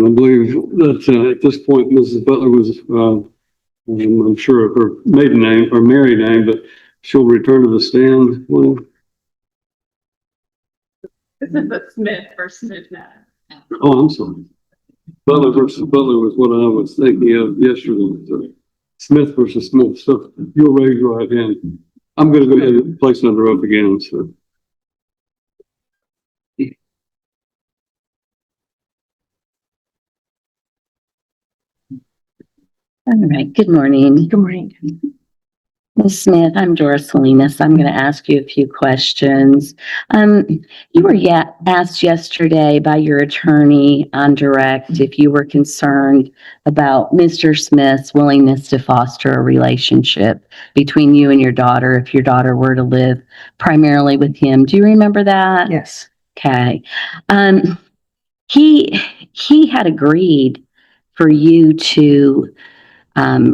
And I believe that at this point, Mrs. Butler was, I'm sure of her maiden name or married name, but she'll return to the stand. Well, This is the Smith versus Smith now. oh, I'm sorry. Butler versus Butler was what I was thinking of yesterday. So Smith versus Smith. So you'll raise your right hand. I'm going to go ahead and place it under oath again. So. All right. Good morning. Good morning. Ms. Smith, I'm Doris Salinas. I'm going to ask you a few questions. You were asked yesterday by your attorney on direct if you were concerned about Mr. Smith's willingness to foster a relationship between you and your daughter if your daughter were to live primarily with him. Do you remember that? Yes. Okay. He had agreed for you to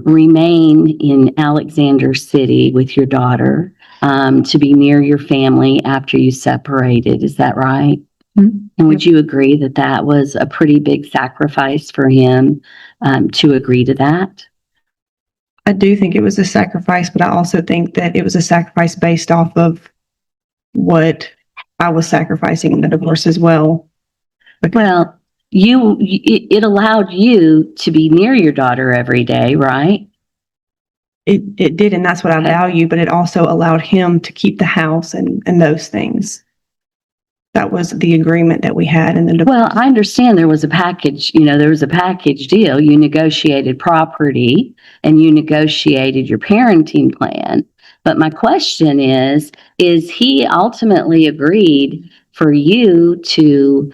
remain in Alexander City with your daughter, to be near your family after you separated. Is that right? Mm-hmm. And would you agree that that was a pretty big sacrifice for him to agree to that? I do think it was a sacrifice, but I also think that it was a sacrifice based off of what I was sacrificing in the divorce as well. Well, it allowed you to be near your daughter every day, right? It did, and that's what I value, but it also allowed him to keep the house and those things. That was the agreement that we had in the divorce. Well, I understand there was a package, there was a package deal. You negotiated property and you negotiated your parenting plan. But my question is he ultimately agreed for you to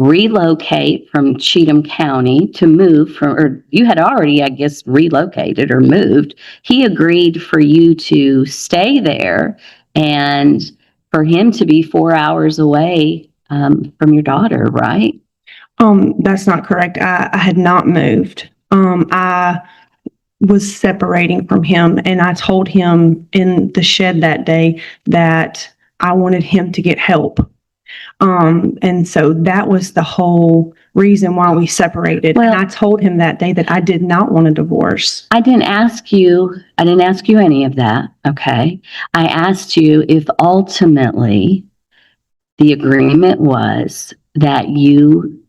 relocate from Cheatham County to move from, or you had already, I guess, relocated or moved. He agreed for you to stay there and for him to be 4 hours away from your daughter, right? That's not correct. I had not moved. I was separating from him, and I told him in the shed that day that I wanted him to get help. And so that was the whole reason why we separated. Well, and I told him that day that I did not want a divorce. I didn't ask you any of that. Okay. I asked you if ultimately the agreement was that you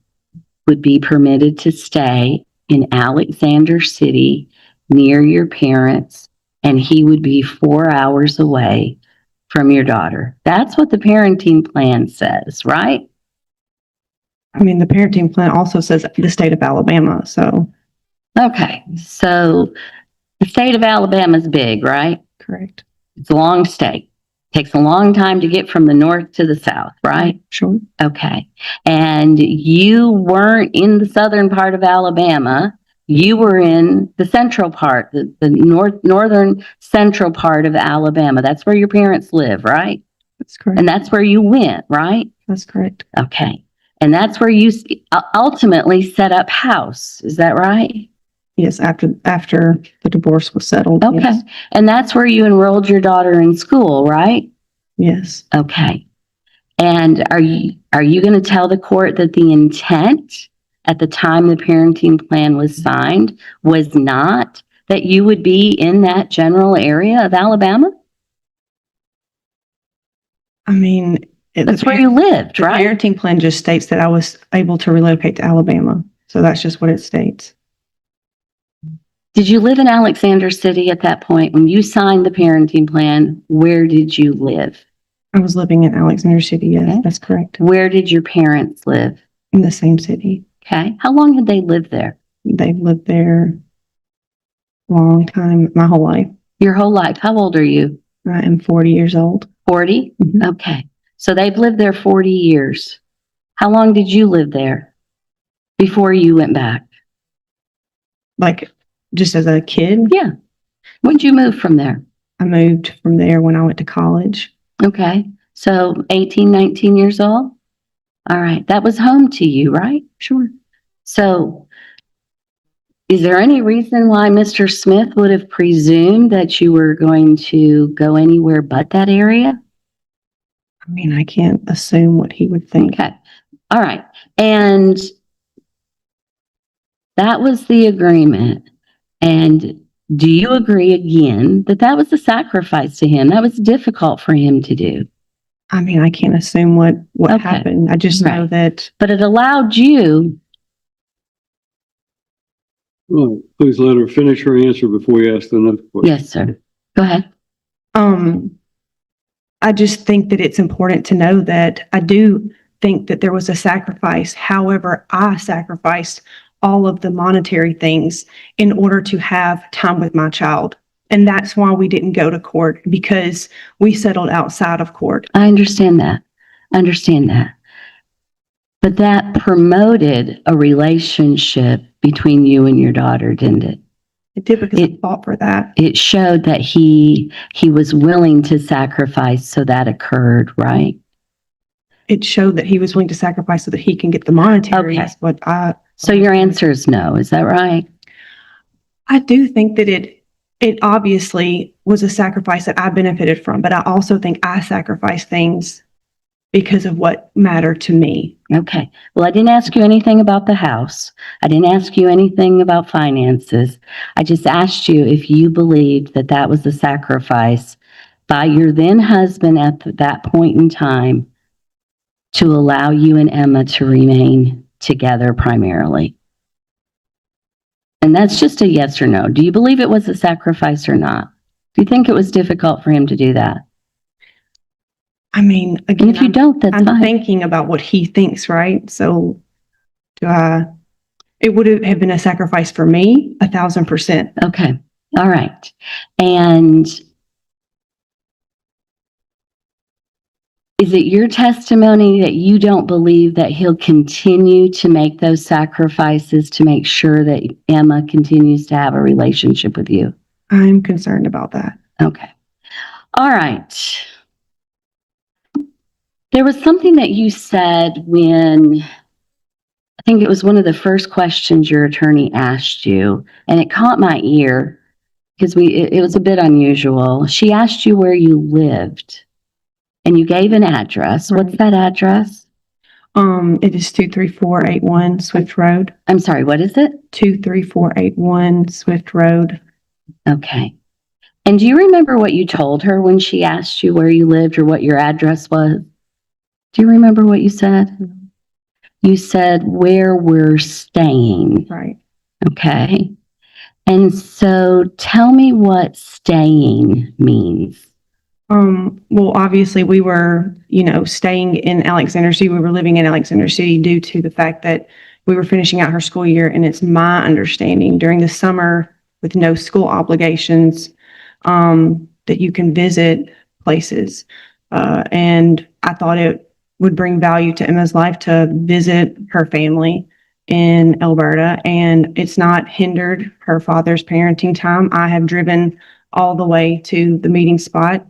would be permitted to stay in Alexander City near your parents, and he would be 4 hours away from your daughter. That's what the parenting plan says, right? I mean, the parenting plan also says the state of Alabama, so. Okay, so the state of Alabama is big, right? Correct. It's a long state. Takes a long time to get from the north to the south, right? Sure. Okay. And you weren't in the southern part of Alabama. You were in the central part, the northern central part of Alabama. That's where your parents live, right? That's correct. And that's where you went, right? That's correct. Okay. And that's where you ultimately set up house. Is that right? Yes, after the divorce was settled. Okay. Yes. And that's where you enrolled your daughter in school, right? Yes. Okay. And are you going to tell the court that the intent at the time the parenting plan was signed was not that you would be in that general area of Alabama? I mean, That's where you lived, the right? parenting plan just states that I was able to relocate to Alabama. So that's just what it states. Did you live in Alexander City at that point? When you signed the parenting plan, where did you live? I was living in Alexander City. Yes, Okay. That's correct. Where did your parents live? In the same city. Okay. How long had they lived there? They've lived there a long time, my whole life. Your whole life. How old are you? I am 40 years old. 40? Mhm. Okay. So they've lived there 40 years. How long did you live there before you went back? Like, just as a kid, Yeah. When did you move from there? I moved from there when I went to college. Okay. So 18, 19 years old? All right. That was home to you, right? Sure. So is there any reason why Mr. Smith would have presumed that you were going to go anywhere but that area? I mean, I can't assume what he would think. Okay. All right. And that was the agreement. And do you agree again that that was a sacrifice to him? That was difficult for him to do. I mean, I can't assume what Okay. happened. I just know Right. that But it allowed you. Well, please let her finish her answer before we ask the next question. Yes, sir. Go ahead. I just think that it's important to know that I do think that there was a sacrifice. However, I sacrificed all of the monetary things in order to have time with my child. And that's why we didn't go to court, because we settled outside of court. I understand that. But that promoted a relationship between you and your daughter, didn't it? It did, because I fought for that. It showed that he was willing to sacrifice, so that occurred, right? It showed that he was willing to sacrifice so that he can get the monetary. Okay. But So your answer is no, is that right? I do think that it obviously was a sacrifice that I benefited from, but I also think I sacrificed things because of what mattered to me. Okay. Well, I didn't ask you anything about the house. I didn't ask you anything about finances. I just asked you if you believed that that was a sacrifice by your then husband at that point in time to allow you and Emma to remain together primarily. And that's just a yes or no. Do you believe it was a sacrifice or not? Do you think it was difficult for him to do that? I mean, And again, if you don't, that's I'm fine. thinking about what he thinks, right? So it would have been a sacrifice for me, 1,000%. Okay. All right. And is it your testimony that you don't believe that he'll continue to make those sacrifices to make sure that Emma continues to have a relationship with you? I'm concerned about that. Okay. All right. There was something that you said when, I think it was one of the first questions your attorney asked you, and it caught my ear because it was a bit unusual. She asked you where you lived, and you gave an address. Right. What's that address? It is 23481 Swift Road. I'm sorry, what is it? 23481 Swift Road. Okay. And do you remember what you told her when she asked you where you lived or what your address was? Do you remember what you said? You said where we're staying. Right. Okay. And so tell me what staying means. Well, obviously we were, staying in Alexander City. We were living in Alexander City due to the fact that we were finishing out her school year. And it's my understanding during the summer with no school obligations, that you can visit places. And I thought it would bring value to Emma's life to visit her family in Alberta, and it's not hindered her father's parenting time. I have driven all the way to the meeting spot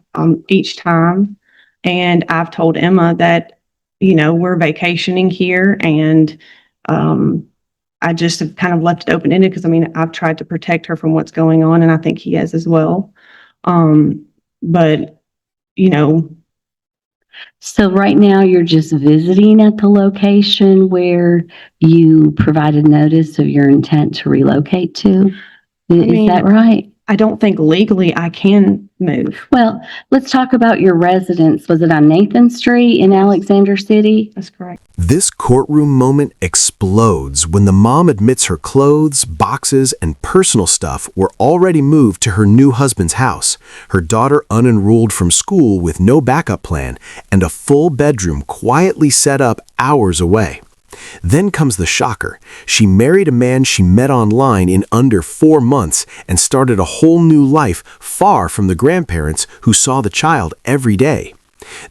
each time, and I've told Emma that, we're vacationing here, and I just have kind of left it open-ended because, I've tried to protect her from what's going on, and I think he has as well. But, So right now you're just visiting at the location where you provided notice of your intent to relocate to? Is that right? I don't think legally I can move. Well, let's talk about your residence. Was it on Nathan Street in Alexander City? That's correct. This courtroom moment explodes when the mom admits her clothes, boxes, and personal stuff were already moved to her new husband's house, her daughter unenrolled from school with no backup plan, and a full bedroom quietly set up hours away. Then comes the shocker. She married a man she met online in under 4 months and started a whole new life far from the grandparents who saw the child every day.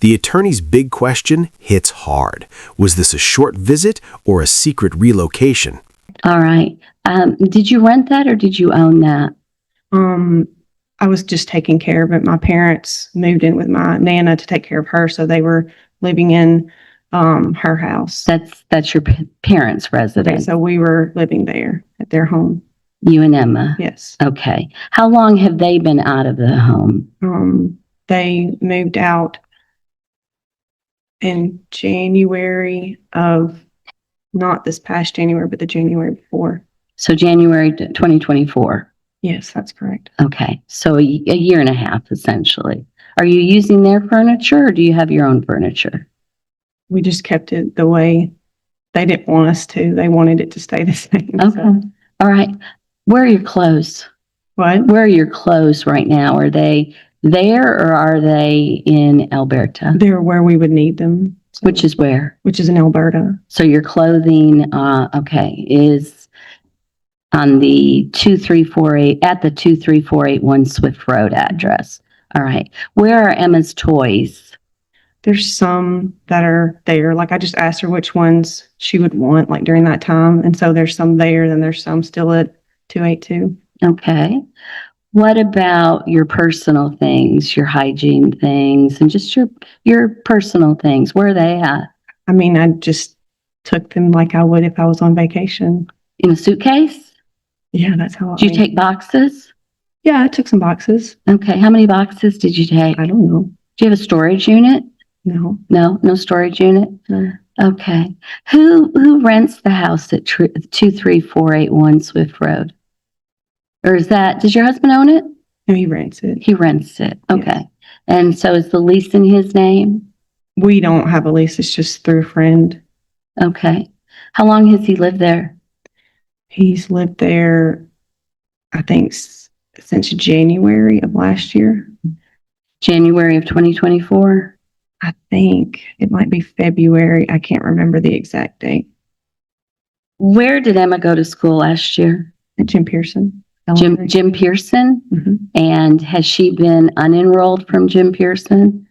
The attorney's big question hits hard. Was this a short visit or a secret relocation? All right. Did you rent that or did you own that? I was just taking care of it. My parents moved in with my Nana to take care of her, so they were living in her house. That's your parents' residence. Okay, so we were living there at their home. You and Emma? Yes. Okay. How long have they been out of the home? They moved out in January of, not this past January, but the January before. So January 2024. Yes, that's correct. Okay, so a year and a half essentially. Are you using their furniture or do you have your own furniture? We just kept it the way they didn't want us to. They wanted it to stay the same. Okay, So. all right. Where are your clothes? What? Where are your clothes right now? Are they there or are they in Alberta? They're where we would need them. So- Which is where? Which is in Alberta. So your clothing, okay, is on the 2348, at the 23481 Swift Road address. All right. Where are Emma's toys? There's some that are there. Like I just asked her which ones she would want, like during that time. And so there's some there, then there's some still at 282. Okay. What about your personal things, your hygiene things, and just your personal things? Where are they at? I mean, I just took them like I would if I was on vacation. In a suitcase? Yeah, that's how Did you take boxes? Yeah, I took some boxes. Okay. How many boxes did you take? I don't know. Do you have a storage unit? No. No storage unit? No. Okay. Who rents the house at 23481 Swift Road? Or does your husband own it? No, he rents it. He rents it. Okay. Yes. And so is the lease in his name? We don't have a lease. It's just through a friend. Okay. How long has he lived there? He's lived there, I think, since January of last year. January of 2024? I think it might be February. I can't remember the exact date. Where did Emma go to school last year? At Jim Pearson. Jim Pearson? Mm-hmm. And has she been unenrolled from Jim Pearson?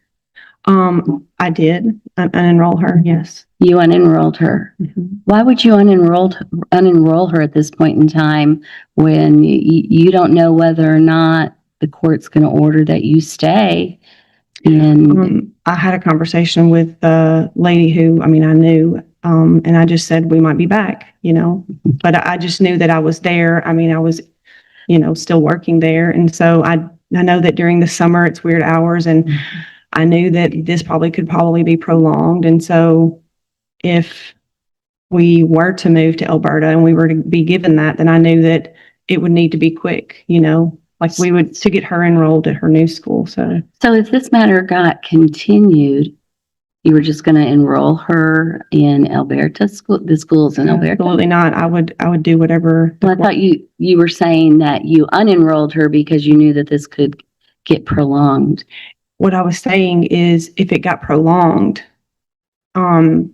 I did unenroll her. Yes. You unenrolled her. Mm-hmm. Why would you unenroll her at this point in time when you don't know whether or not the court's going to order that you stay? And I had a conversation with the lady who, I knew, and I just said we might be back, but I just knew that I was there. I was, still working there. And so I know that during the summer it's weird hours, and I knew that this could probably be prolonged. And so if we were to move to Alberta and we were to be given that, then I knew that it would need to be quick, like we would to get her enrolled at her new school. So if this matter got continued, you were just going to enroll her in Alberta school, the schools in Alberta? Absolutely not. I would do whatever. Well, I thought you were saying that you unenrolled her because you knew that this could get prolonged. What I was saying is if it got prolonged, then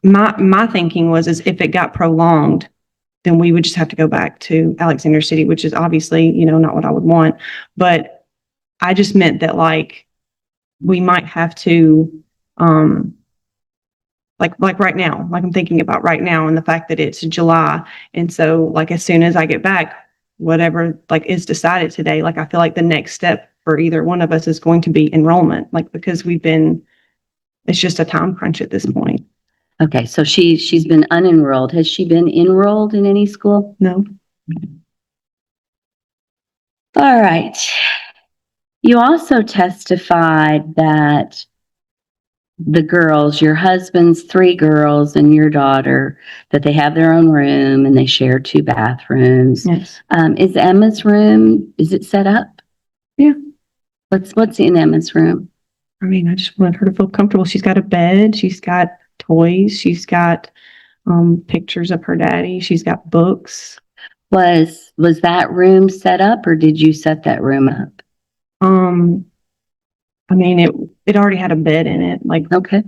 my thinking was if it got prolonged, then we would just have to go back to Alexander City, which is obviously, not what I would want. But I just meant that we might have to, like right now, like I'm thinking about right now and the fact that it's July. And so as soon as I get back, whatever is decided today, I feel like the next step for either one of us is going to be enrollment, because it's just a time crunch at this point. Okay, so she's been unenrolled. Has she been enrolled in any school? No. All right. You also testified that the girls, your husband's 3 girls and your daughter, that they have their own room and they share 2 bathrooms. Yes. Is Emma's room, is it set up? Yeah. What's in Emma's room? I just wanted her to feel comfortable. She's got a bed. She's got toys. She's got pictures of her daddy. She's got books. Was that room set up or did you set that room up? It already had a bed in it. Okay.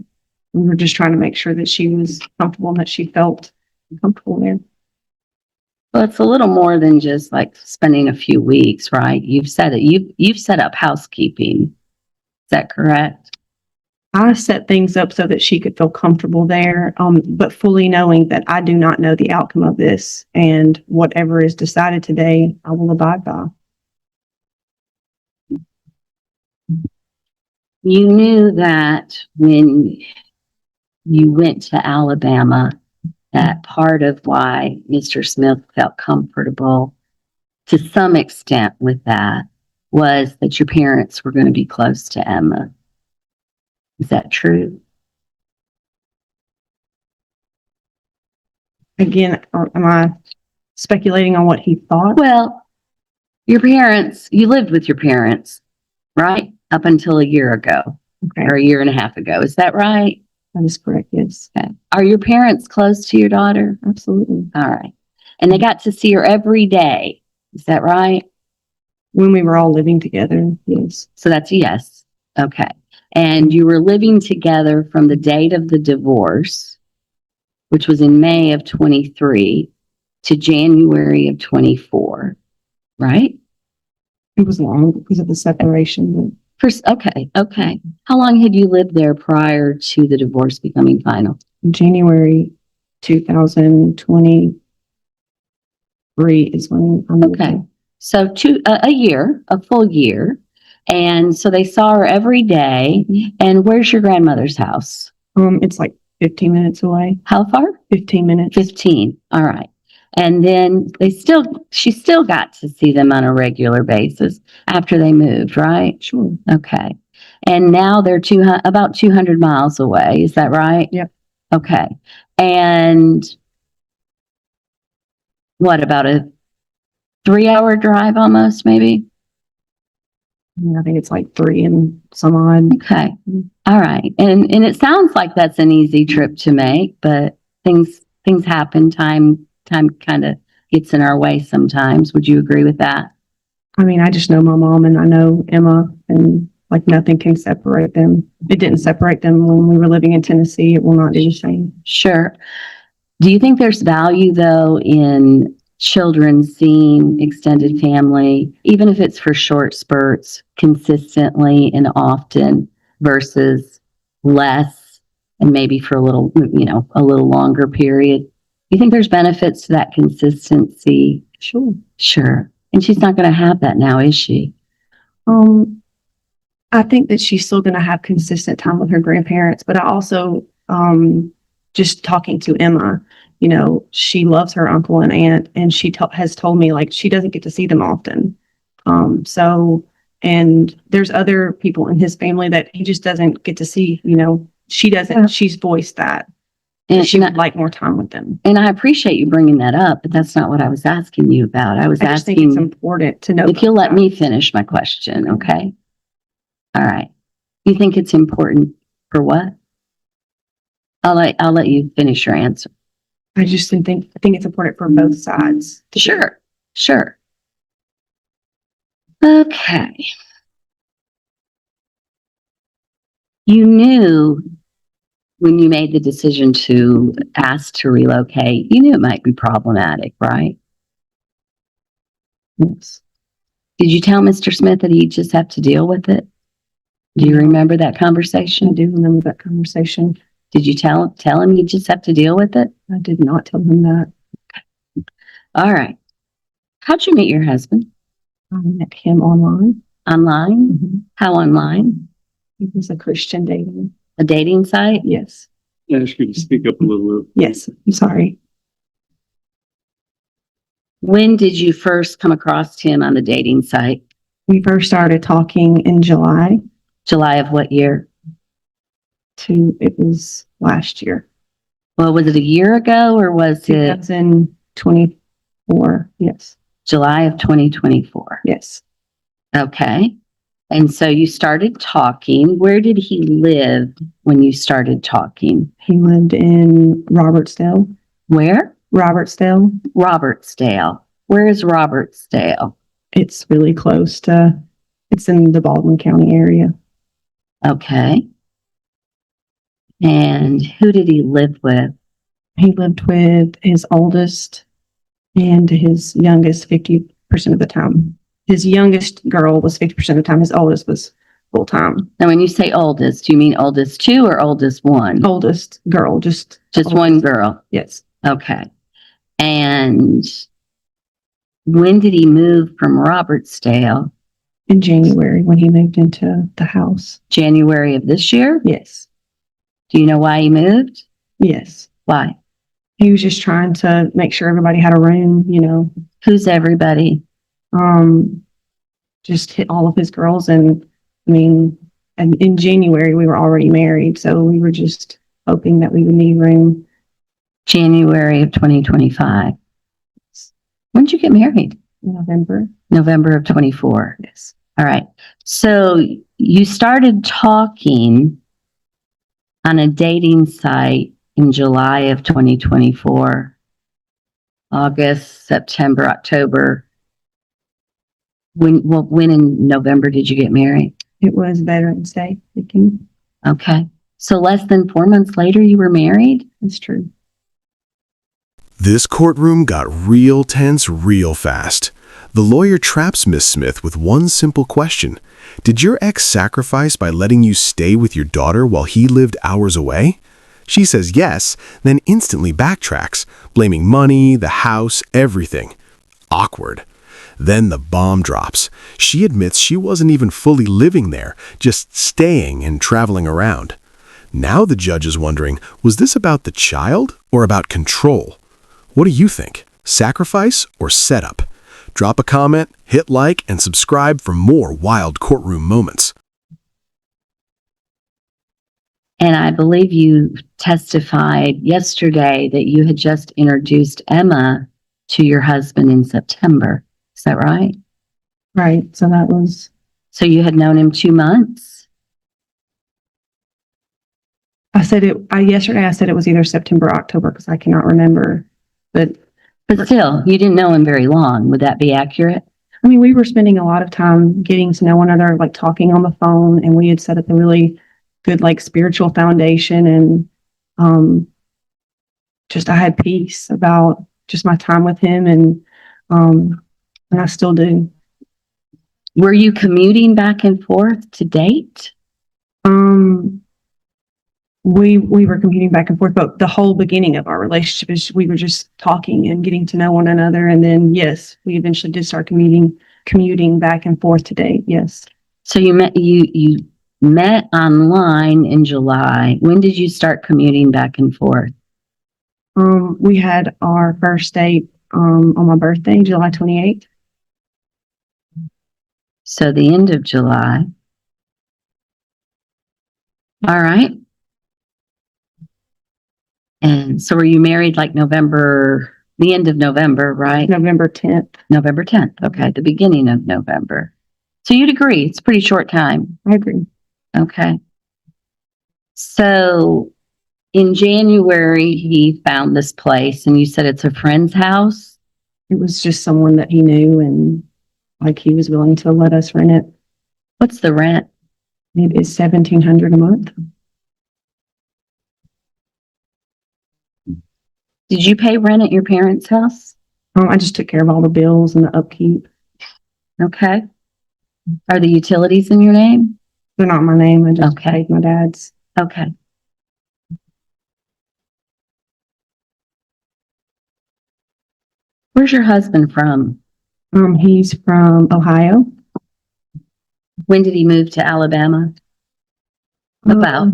We were just trying to make sure that she was comfortable and that she felt comfortable there. Well, it's a little more than just spending a few weeks, right? You've set up housekeeping. Is that correct? I set things up so that she could feel comfortable there, but fully knowing that I do not know the outcome of this, and whatever is decided today, I will abide by. You knew that when you went to Alabama, that part of why Mr. Smith felt comfortable to some extent with that was that your parents were going to be close to Emma. Is that true? Again, am I speculating on what he thought. Well, your parents, you lived with your parents, right? Up until a year ago Okay, or a year and a half ago. Is that right? that is correct. Yes, Okay. Are your parents close to your daughter? absolutely. All right. And they got to see her every day. Is that right? When we were all living together, yes. So that's a yes. Okay. And you were living together from the date of the divorce, which was in May of 23 to January of 24, right? It was long because of the separation. First, okay. How long had you lived there prior to the divorce becoming final? But January 2023 is when I moved Okay. there. So a year, a full year. And so they saw her every day. And where's your grandmother's house? It's like 15 minutes away. How far? 15 minutes. 15. All right. And then she still got to see them on a regular basis after they moved, right? Sure. Okay. And now they're about 200 miles away. Is that right? Yep. Okay. And what about a 3-hour drive almost, maybe? I think it's like 3 and some odd. Okay. All right. And it sounds like that's an easy trip to make, but things happen. Time kind of gets in our way sometimes. Would you agree with that? I mean, I just know my mom and I know Emma, and like nothing can separate them. It didn't separate them when we were living in Tennessee. It will not do the same. Sure. Do you think there's value though in children seeing extended family, even if it's for short spurts, consistently and often versus less and maybe for a little longer period? You think there's benefits to that consistency? Sure. Sure. And she's not going to have that now, is she? I think that she's still going to have consistent time with her grandparents, but I also, just talking to Emma, she loves her uncle and aunt, and she has told me like she doesn't get to see them often. And there's other people in his family that he just doesn't get to see, she doesn't, Yeah. she's voiced that. And She would like more time with them. And I appreciate you bringing that up, but that's not what I was asking you about. I was I just think it's asking important to know. if you'll let me finish my question, okay? All right. You think it's important for what? I'll let you finish your answer. I just think it's important for both sides. Sure. Okay. You knew when you made the decision to ask to relocate, you knew it might be problematic, right? Yes. Did you tell Mr. Smith that he'd just have to deal with it? Do you No. remember that I conversation? do remember that conversation. Did you tell him he'd just have to deal with it? I did not tell him that. All right. How'd you meet your husband? I met him online. Online? How online? He was a Christian dating. A dating site? Yes. Ask you to speak up a little bit. Yes. I'm sorry. When did you first come across him on the dating site? We first started talking in July July of what year? it was last year. Well, was it a year ago or was it 2024. Yes. July of 2024? Yes. Okay. And so you started talking. Where did he live when you started talking? He lived in Robertsdale. Where? Robertsdale. Robertsdale. Where is Robertsdale? It's really close to, it's in the Baldwin County area. Okay. And who did he live with? He lived with his oldest and his youngest 50% of the time. His youngest girl was 50% of the time. His oldest was full time. Now, when you say oldest, do you mean oldest two or oldest one? Oldest girl, just One girl. yes. Okay. And when did he move from Robertsdale? In January when he moved into the house. January of this year? Yes. Do you know why he moved? Yes. Why? He was just trying to make sure everybody had a room, Who's everybody? Just hit all of his girls. And I mean, and in January we were already married. So we were just hoping that we would need room. January of 2025. When did you get married? November. November of 24. Yes. All right. So you started talking on a dating site in July of 2024, August, September, October. When in November did you get married? It was Veterans Day weekend. Okay. So less than 4 months later, you were married? That's true. This courtroom got real tense real fast. The lawyer traps Miss Smith with one simple question. Did your ex sacrifice by letting you stay with your daughter while he lived hours away? She says yes, then instantly backtracks, blaming money, the house, everything. Awkward. Then the bomb drops. She admits she wasn't even fully living there, just staying and traveling around. Now the judge is wondering, was this about the child or about control? What do you think? Sacrifice or setup? Drop a comment, hit like, and subscribe for more wild courtroom moments. And I believe you testified yesterday that you had just introduced Emma to your husband in September. Is that right? Right. So that was, So you had known him 2 months? yesterday I said it was either September or October because I cannot remember. But Still, you didn't know him very long. Would that be accurate? I mean, we were spending a lot of time getting to know one another, like talking on the phone, and we had set up a really good, like, spiritual foundation. And just I had peace about just my time with him, and I still do. Were you commuting back and forth to date? We were commuting back and forth, but the whole beginning of our relationship is we were just talking and getting to know one another. And then, yes, we eventually did start commuting back and forth to date. Yes. So you met online in July. When did you start commuting back and forth? We had our first date on my birthday, July 28th. So the end of July. All right. And so were you married like the end of November, right? November 10th. November 10th. Okay. The beginning of November. So you'd agree it's a pretty short time. I agree. Okay. So in January, he found this place and you said it's a friend's house. It was just someone that he knew, and like he was willing to let us rent it. What's the rent? It is $1,700 a month. Did you pay rent at your parents' house? I just took care of all the bills and the upkeep. Okay. Are the utilities in your name? They're not my name. I just Okay. paid my dad's. Okay. Where's your husband from? He's from Ohio. When did he move to Alabama? About?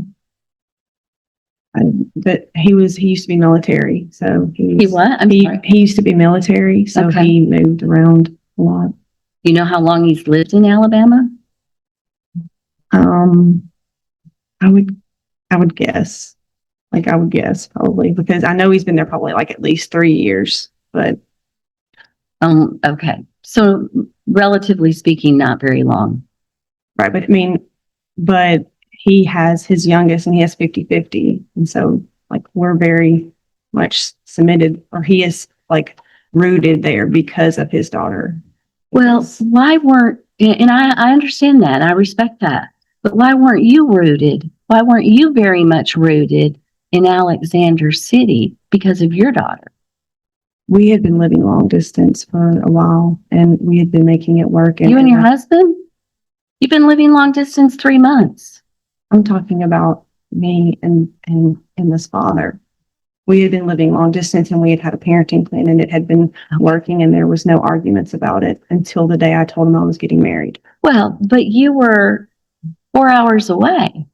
But he used to be military, so He what? I'm he sorry. used to be military, so Okay. he moved around a lot. You know how long he's lived in Alabama? I would guess. Like, I would guess probably, because I know he's been there probably like at least 3 years, but Okay. So relatively speaking, not very long. right. But I mean, but he has his youngest and he has 50-50. And so like we're very much submitted, or he is like rooted there because of his daughter. Well, why weren't, and I understand that, I respect that, but why weren't you rooted? Why weren't you very much rooted in Alexander City because of your daughter? We had been living long distance for a while, and we had been making it work. You and your husband? You've been living long distance 3 months. I'm talking about me and this father. We had been living long distance, and we had a parenting plan, and it had been working, and there was no arguments about it until the day I told him I was getting married. Well, but you were 4 hours away,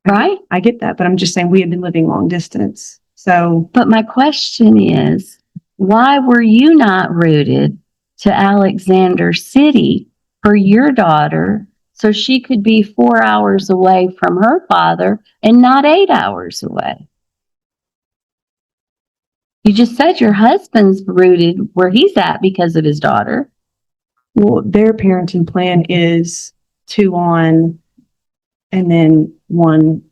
right? I get that, but I'm just saying we had been living long distance. So, But my question is, why were you not rooted to Alexander City for your daughter so she could be 4 hours away from her father and not 8 hours away? You just said your husband's rooted where he's at because of his daughter. Well, their parenting plan is 2 on and then 1.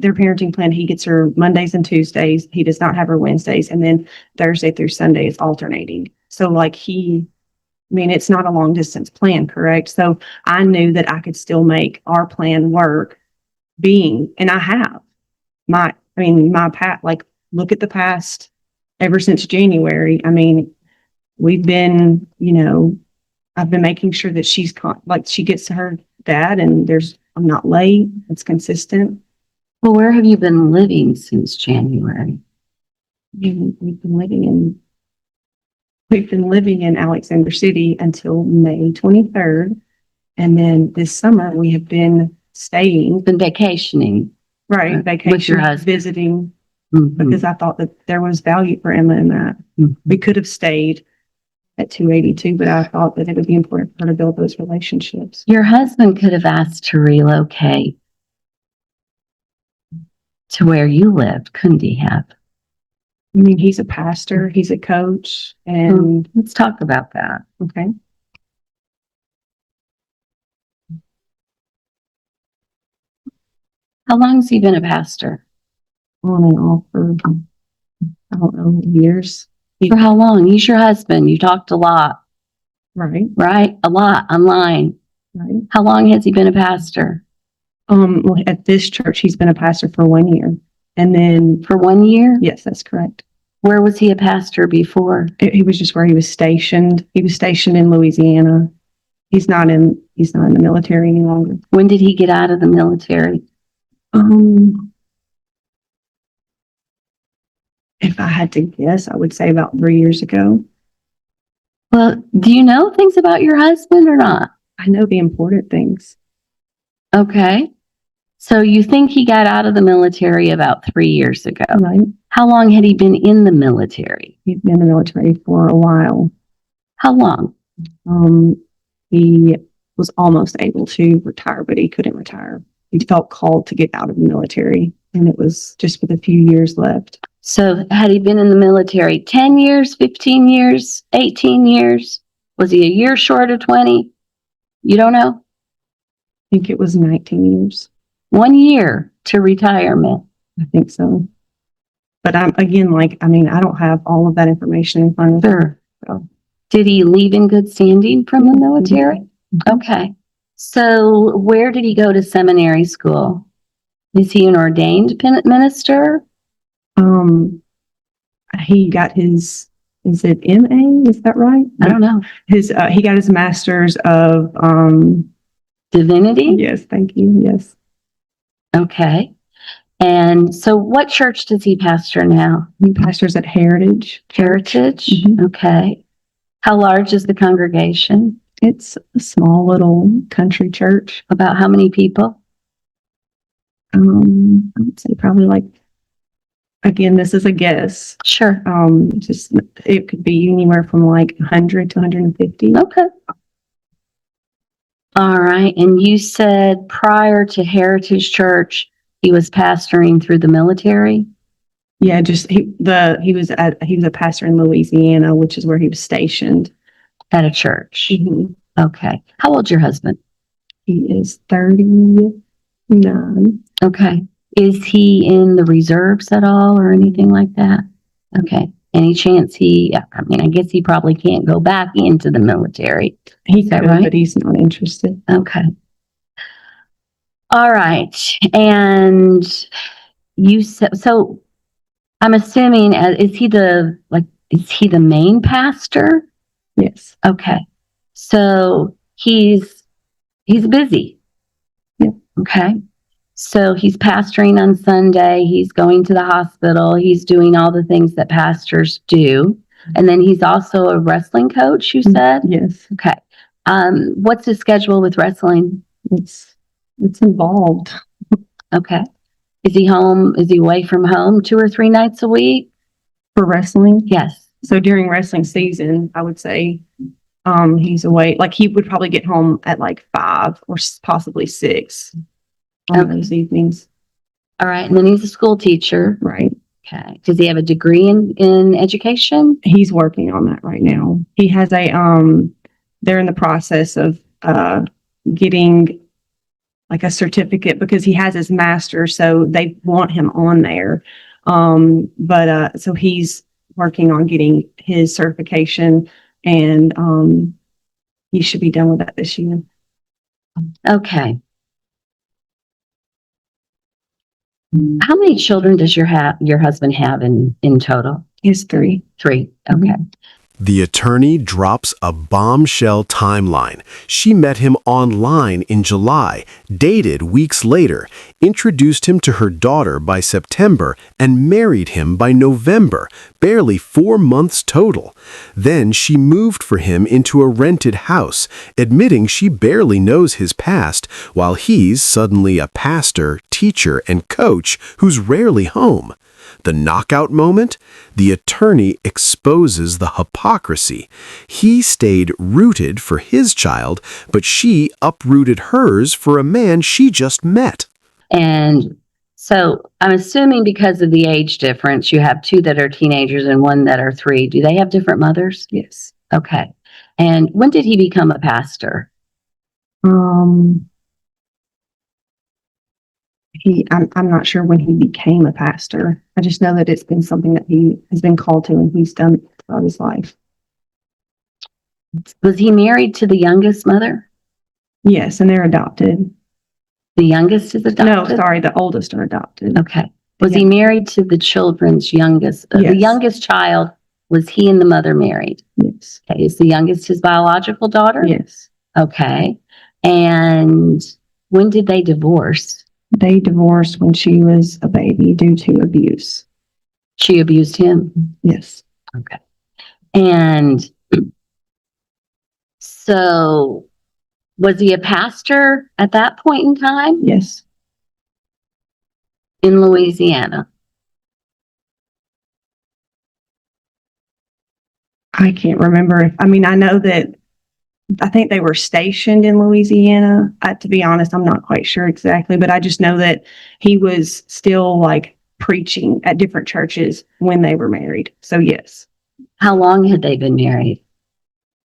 Their parenting plan, he gets her Mondays and Tuesdays. He does not have her Wednesdays. And then Thursday through Sunday is alternating. So like it's not a long distance plan, correct? So I knew that I could still make our plan work and I have my like, look at the past ever since January. We've been, I've been making sure that she gets to her dad and I'm not late. It's consistent. Well, where have you been living since January? We've been living in Alexander City until May 23rd. And then this summer we have been staying. Been vacationing. Right. With your Vacation, husband. visiting, Mhm. because I thought that there was value for Emma in that. Mhm. We could have stayed at 282, but I thought that it would be important for her to build those relationships. Your husband could have asked to relocate to where you lived, couldn't he have? He's a pastor, he's a coach, and Let's talk about that. okay. How long has he been a pastor? On and off for, I don't know, years. For how long? He's your husband. You talked a lot, Right, right? A lot online. right. How long has he been a pastor? Well, at this church, he's been a pastor for 1 year. And then, For 1 year? yes, that's correct. Where was he a pastor before? He was just where he was stationed. He was stationed in Louisiana. He's not in the military any longer. When did he get out of the military? If I had to guess, I would say about 3 years ago. Well, do you know things about your husband or not? I know the important things. Okay. So you think he got out of the military about 3 years ago. Right. How long had he been in the military? He's been in the military for a while. How long? He was almost able to retire, but he couldn't retire. He felt called to get out of the military, and it was just with a few years left. So had he been in the military 10 years, 15 years, 18 years? Was he a year short of 20? You don't know? I think it was 19 years. 1 year to retirement. I think so. But I don't have all of that information in front of me. Sure. So, Did he leave in good standing from the military? Okay. So where did he go to seminary school? Is he an ordained minister? he got his, is it MA? Is that right? I don't know. He got his master's of, Divinity? yes, thank you. Yes. Okay. And so what church does he pastor now? He pastors at Heritage. Heritage? Mhm. Okay. How large is the congregation? It's a small little country church. About how many people? I would say probably again, this is a guess. Sure. It could be anywhere from 100 to 150. Okay. All right. And you said prior to Heritage Church, he was pastoring through the military? Yeah, he was a pastor in Louisiana, which is where he was stationed. At a church. Mhm. Okay. How old's your husband? He is 39. Okay. Is he in the reserves at all or anything like that? Okay. Any chance I guess he probably can't go back into the military. He Is that could, right? but he's not interested. Okay. All right. And you said, so I'm assuming, is he the main pastor? Yes. Okay. So he's busy. Yeah. Okay. So he's pastoring on Sunday. He's going to the hospital. He's doing all the things that pastors do. And then he's also a wrestling coach, you said? Yes. Okay. What's his schedule with wrestling? It's involved. Okay. Is he home? Is he away from home 2 or 3 nights a week? For wrestling. Yes. So during wrestling season, I would say he's away. He would probably get home at 5 or possibly 6 on Okay. those evenings. All right. And then he's a school teacher. Right. Okay. Does he have a degree in education? He's working on that right now. He has they're in the process of getting like a certificate because he has his master's, so they want him on there. So he's working on getting his certification, and he should be done with that this year. Okay. How many children does your husband have in total? He has 3. 3. Okay. The attorney drops a bombshell timeline. She met him online in July, dated weeks later, introduced him to her daughter by September, and married him by November, barely 4 months total. Then she moved for him into a rented house, admitting she barely knows his past, while he's suddenly a pastor, teacher, and coach who's rarely home. The knockout moment? The attorney exposes the hypocrisy. He stayed rooted for his child, but she uprooted hers for a man she just met. And so I'm assuming because of the age difference, you have 2 that are teenagers and 1 that are 3. Do they have different mothers? Yes. Okay. And when did he become a pastor? I'm not sure when he became a pastor. I just know that it's been something that he has been called to and he's done throughout his life. Was he married to the youngest mother? Yes, and they're adopted. The youngest is adopted? No, sorry, the oldest are adopted. Okay. Was he married to the children's youngest? Yes. The youngest child, was he and the mother married? Yes. Okay. Is the youngest his biological daughter? Yes. Okay. And when did they divorce? They divorced when she was a baby due to abuse. She abused him? Yes. Okay. And so was he a pastor at that point in time Yes. in Louisiana? I can't remember. I know that I think they were stationed in Louisiana. To be honest, I'm not quite sure exactly, but I just know that he was still like preaching at different churches when they were married. So yes, How long had they been married?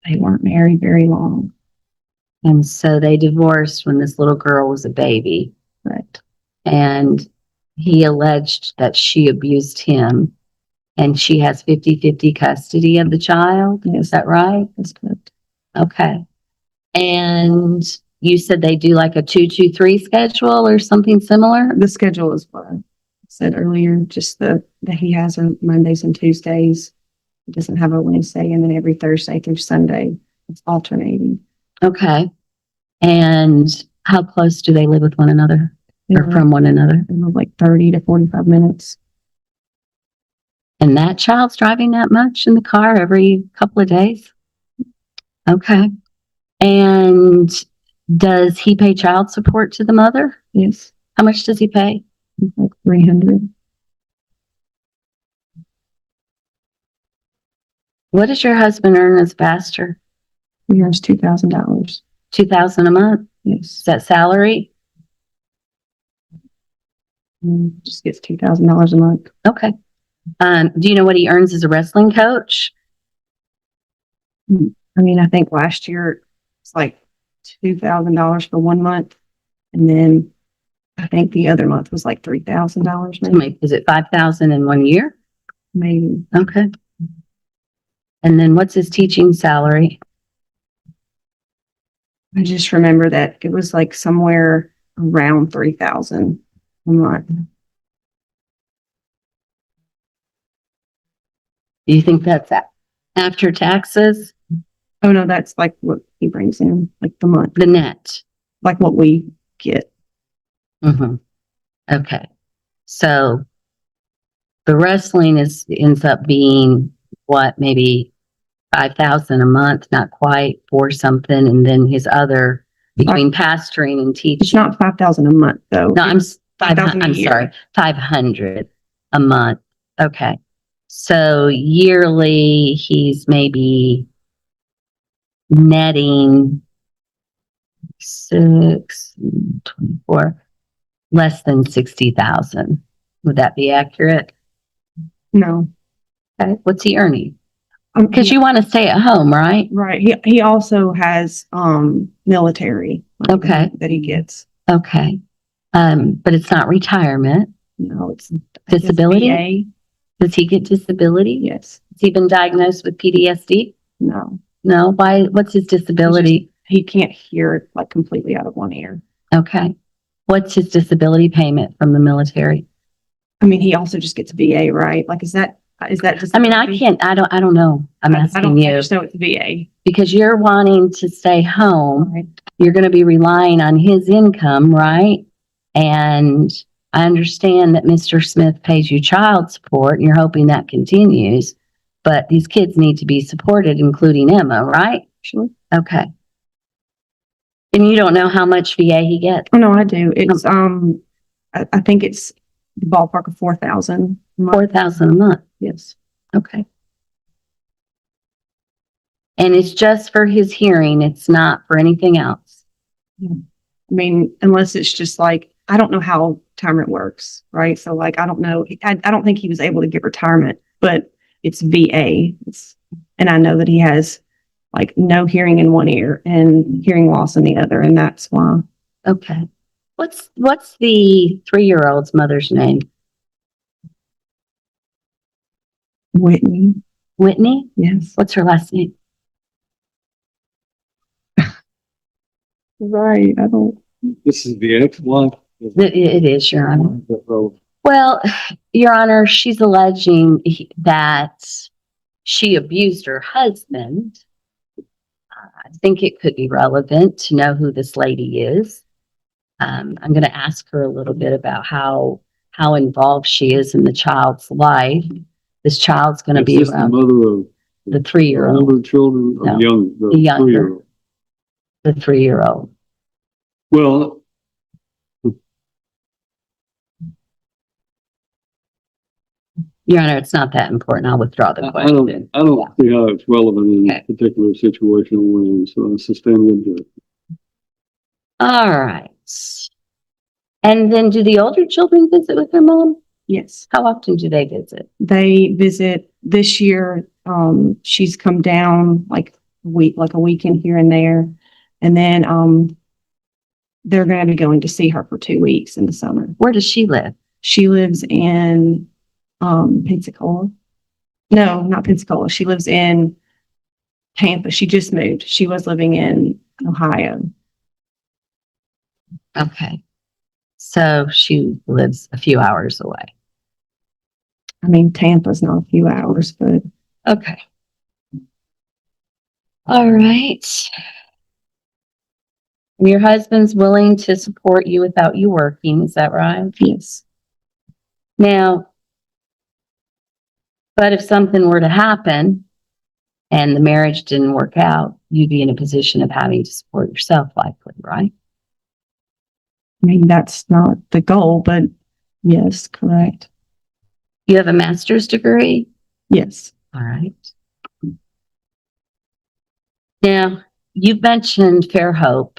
they weren't married very long. And so they divorced when this little girl was a baby. Right. And he alleged that she abused him, and she has 50-50 custody of the child. Yes. Is that right? That's correct. Okay. And you said they do like a 2-2-3 schedule or something similar? The schedule is what I said earlier, just that he has on Mondays and Tuesdays. He doesn't have a Wednesday, and then every Thursday through Sunday, it's alternating. Okay. And how close do they live with one another or from one another? Like 30 to 45 minutes. And that child's driving that much in the car every couple of days? Okay. And does he pay child support to the mother? Yes. How much does he pay? Like 300. What does your husband earn as pastor? He earns $2,000. $2,000 a month? Yes. Is that salary? Just gets $2,000 a month. Okay. Do you know what he earns as a wrestling coach? I think last year it's like $2,000 for 1 month. And then I think the other month was like $3,000 maybe. Is it $5,000 in 1 year? Maybe. Okay. And then what's his teaching salary? I just remember that it was like somewhere around $3,000 a month. Do you think that's after taxes? Oh no, that's like what he brings in, like the month, The net? like what we get. Mm-hmm. Okay. So the wrestling ends up being what, maybe 5,000 a month, not quite, or something, and then his other between pastoring and teaching. It's not 5,000 a month though. No, I'm 5,000 a I'm year. sorry, 500 a month. Okay. So yearly, he's maybe netting 24, less than 60,000. Would that be accurate? No. Okay. What's he earning? Because He- you want to stay at home, right? Right. He also has, military money Okay. that he gets. Okay. But it's not retirement. No, it's Disability? VA. Does he get disability? Yes. Has he been diagnosed with PTSD? No. No. Why? What's his disability? He can't hear like completely out of one ear. Okay. What's his disability payment from the military? I mean, he also just gets VA, right? Like, is that just? I mean, I don't know. I'm I asking don't you just know it's VA. because you're wanting to stay home. Right. You're going to be relying on his income, right? And I understand that Mr. Smith pays you child support and you're hoping that continues, but these kids need to be supported, including Emma, right? Sure. Okay. And you don't know how much VA he gets? Oh, no, I do. It's, I think it's the ballpark of 4,000. $4,000 a month. Yes. Okay. And it's just for his hearing. It's not for anything else. I mean, unless it's just like, I don't know how retirement works, right? So like, I don't know. I don't think he was able to get retirement, but it's VA. And I know that he has like no hearing in one ear and hearing loss in the other. And that's why. Okay. What's the 3-year-old's mother's name? Whitney. Whitney? Yes. What's her last name? Right. I don't. This is the ex-wife. It is, Your Honor. Well, Your Honor, she's alleging that she abused her husband. I think it could be relevant to know who this lady is. I'm going to ask her a little bit about how involved she is in the child's life. This child's going to be Is this the around mother of the 3-year-old, older children or No. the Younger. 3-year-old? the 3-year-old. Well, Your Honor, it's not that important. I'll withdraw the I question. don't see how it's relevant in Okay. this particular situation when so I sustain the objection. All right. And then do the older children visit with their mom? Yes. How often do they visit? They visit this year. She's come down like a weekend here and there. And then, they're going to be going to see her for 2 weeks in the summer. Where does she live? She lives in, Pensacola. No, not Pensacola. She lives in Tampa. She just moved. She was living in Ohio. Okay. So she lives a few hours away. I mean, Tampa's not a few hours, but Okay. All right. Your husband's willing to support you without you working, is that right? yes. Now, but if something were to happen and the marriage didn't work out, you'd be in a position of having to support yourself likely, right? I mean, that's not the goal, but yes, correct. You have a master's degree? Yes. All right. Now, you mentioned Fairhope.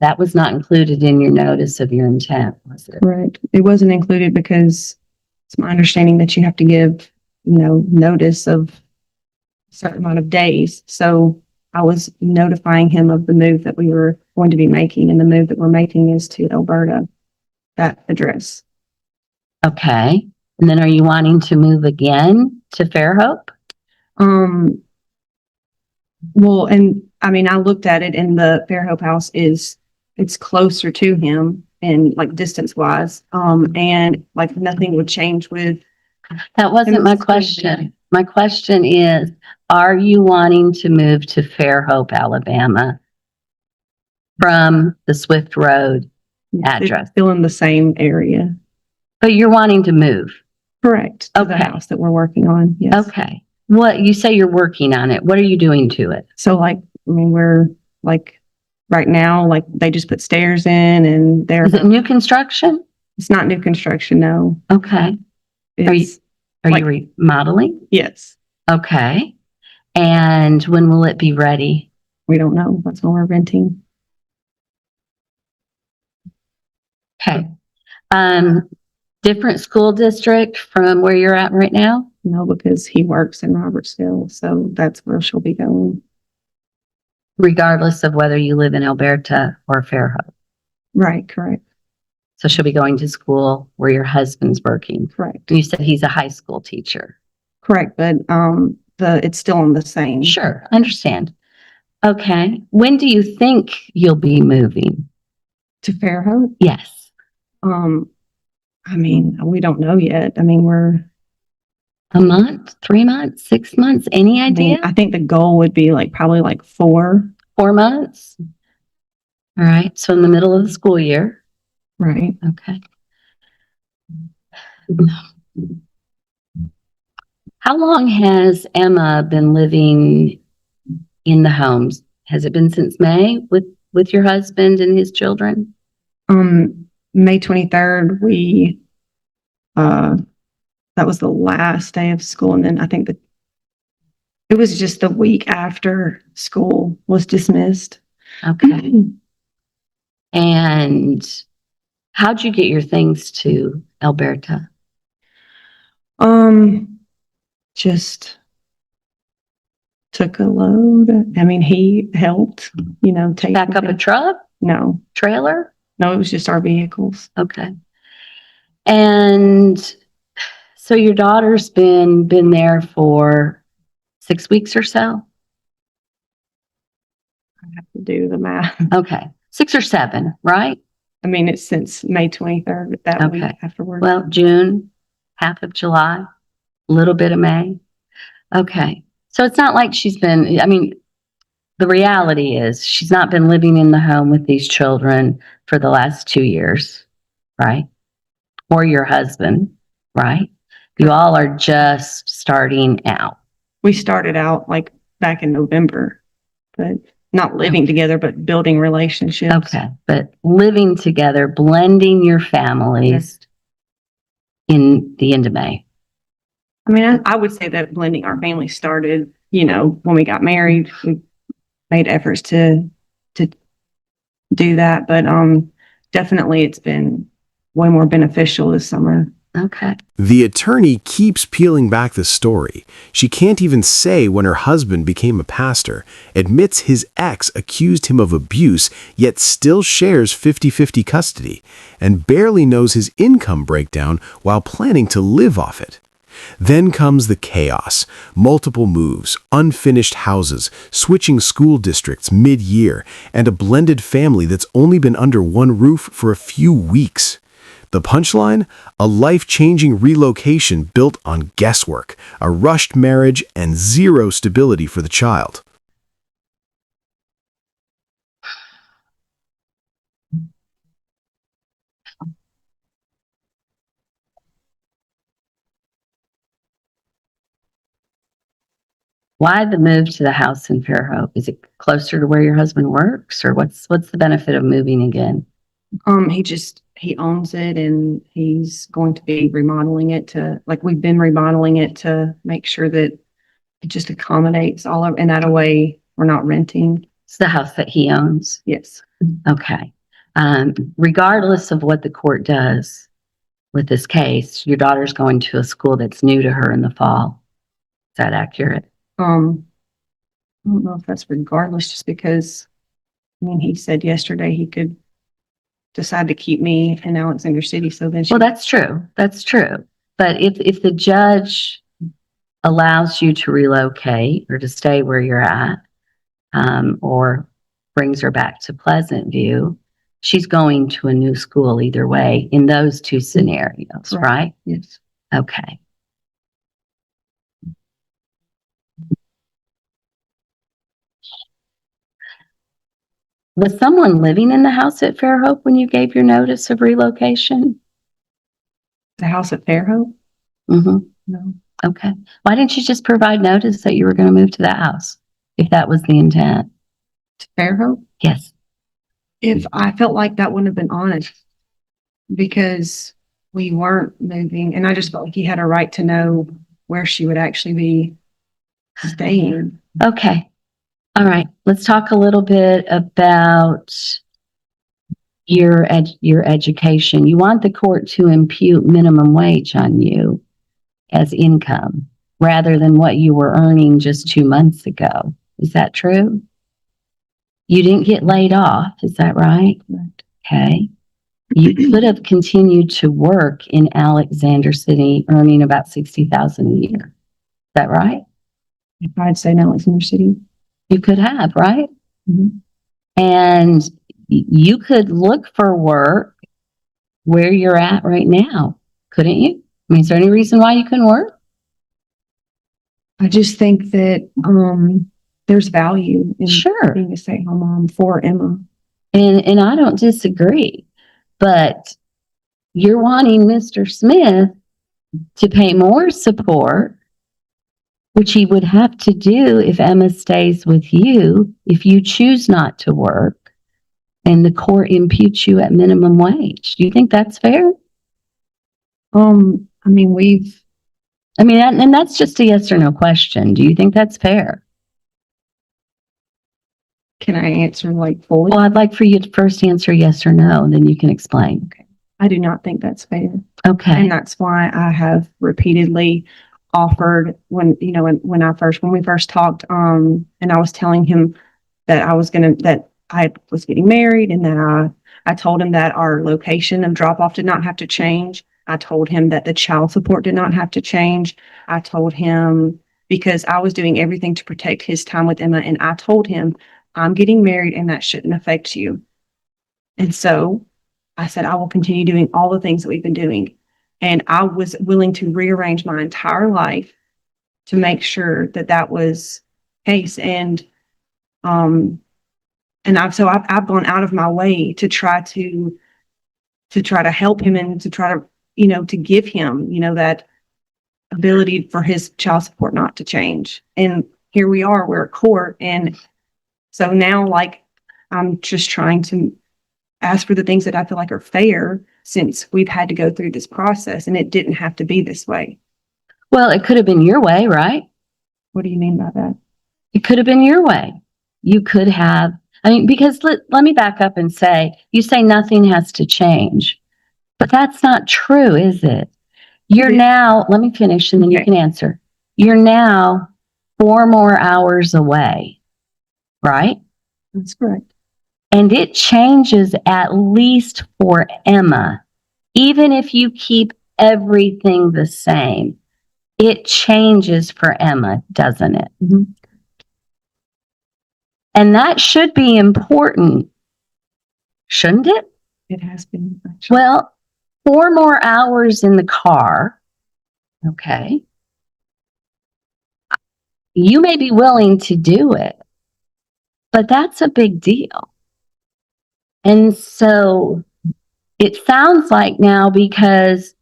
That was not included in your notice of your intent, was it? Correct. It wasn't included because it's my understanding that you have to give, notice of a certain amount of days. So I was notifying him of the move that we were going to be making, and the move that we're making is to Alberta, that address. Okay. And then are you wanting to move again to Fairhope? Well, and I mean, I looked at it and the Fairhope house it's closer to him and like distance wise. And like nothing would change with. That wasn't my question. My question is, are you wanting to move to Fairhope, Alabama from the Swift Road address? It's still in the same area. But you're wanting to move? Correct. To the Okay. house that we're working on. Yes. Okay. What, you say you're working on it. What are you doing to it? So like, I mean, we're like right now, like they just put stairs in and Is it new construction? it's not new construction. No. Okay. Are you It's, like- remodeling? yes. Okay. And when will it be ready? We don't know. That's when we're renting. Okay. Different school district from where you're at right now? No, because he works in Robertsville, so that's where she'll be going. Regardless of whether you live in Alberta or Fairhope. Right, correct, So she'll be going to school where your husband's working. correct, You said he's a high school teacher. correct, but, it's still on the same. Sure, I understand. Okay. When do you think you'll be moving? To Fairhope, Yes. I mean, we don't know yet. I mean, A month, 3 months, 6 months? Any idea? I think the goal would be probably 4. 4 months? All right. So in the middle of the school year. Right. Okay. How long has Emma been living in the homes? Has it been since May with your husband and his children? May 23rd, that was the last day of school. And then I think it was just the week after school was dismissed. Okay. And how'd you get your things to Alberta? Just took a load. I mean, he helped, take. Back up a truck, No, trailer? it was just our vehicles. Okay. And so your daughter's been there for 6 weeks or so? I have to do the math. Okay. 6 or 7, right? I mean, it's since May 23rd, that week Okay. afterwards. Well, June, half of July, a little bit of May. Okay. So it's not like the reality is she's not been living in the home with these children for the last 2 years, right? Or your husband, right? You all are just starting out. We started out back in November, but not living together, but building relationships. Okay. But living together, blending your families in the end of May. I mean, I would say that blending our family started, when we got married. We made efforts to do that, but definitely it's been way more beneficial this summer. Okay. The attorney keeps peeling back the story. She can't even say when her husband became a pastor, admits his ex accused him of abuse, yet still shares 50-50 custody, and barely knows his income breakdown while planning to live off it. Then comes the chaos, multiple moves, unfinished houses, switching school districts mid-year, and a blended family that's only been under one roof for a few weeks. The punchline? A life-changing relocation built on guesswork, a rushed marriage, and zero stability for the child. Why the move to the house in Fairhope? Is it closer to where your husband works, or what's the benefit of moving again? He owns it, and he's going to be remodeling it we've been remodeling it to make sure that it just accommodates all of, and that way we're not renting. It's the house that he owns. Yes. Okay. Regardless of what the court does with this case, your daughter's going to a school that's new to her in the fall. Is that accurate? I don't know if that's regardless, just because, he said yesterday he could decide to keep me in Alexander City. So then Well, that's true. That's true. But if the judge allows you to relocate or to stay where you're at, or brings her back to Pleasant View, she's going to a new school either way in those two scenarios, right? Yes. Okay. Was someone living in the house at Fairhope when you gave your notice of relocation? The house at Fairhope? Mm-hmm. No. Okay. Why didn't you just provide notice that you were going to move to that house, if that was the intent? To Fairhope? Yes. If I felt like that wouldn't have been honest, because we weren't moving, and I just felt like he had a right to know where she would actually be staying. Okay. All right. Let's talk a little bit about your education. You want the court to impute minimum wage on you as income rather than what you were earning just 2 months ago. Is that true? You didn't get laid off, is that right? Okay. You could have continued to work in Alexander City earning about $60,000 a year. Is that right? If I'd say no, it's in your city. You could have, right? Mhm. And you could look for work where you're at right now, couldn't you? I mean, is there any reason why you couldn't work? I just think that, there's value in Sure. being a stay-at-home mom for Emma. And I don't disagree, but you're wanting Mr. Smith to pay more support, which he would have to do if Emma stays with you, if you choose not to work and the court imputes you at minimum wage. Do you think that's fair? I mean, And that's just a yes or no question. Do you think that's fair? can I answer like fully? Well, I'd like for you to first answer yes or no, and then you can explain. I do not think that's fair. Okay. And that's why I have repeatedly offered when we first talked, and I was telling him that I was getting married and that I told him that our location of drop off did not have to change. I told him that the child support did not have to change. I told him because I was doing everything to protect his time with Emma, and I told him I'm getting married and that shouldn't affect you. And so I said, I will continue doing all the things that we've been doing. And I was willing to rearrange my entire life to make sure that that was the case. And I've gone out of my way to try to help him and to try to, to give him, that ability for his child support not to change. And here we are, we're at court. And so now, like, I'm just trying to ask for the things that I feel like are fair since we've had to go through this process and it didn't have to be this way. Well, it could have been your way, right? What do you mean by that? It could have been your way. You could have, because let me back up and say, you say nothing has to change, but that's not true, is it? You're now, let me finish and then you Okay. can answer. You're now 4 more hours away, right? That's correct. And it changes at least for Emma. Even if you keep everything the same, it changes for Emma, doesn't it? Mhm. And that should be important, shouldn't it? It has been. Actually. Well, 4 more hours in the car, okay. You may be willing to do it, but that's a big deal. And so it sounds like now because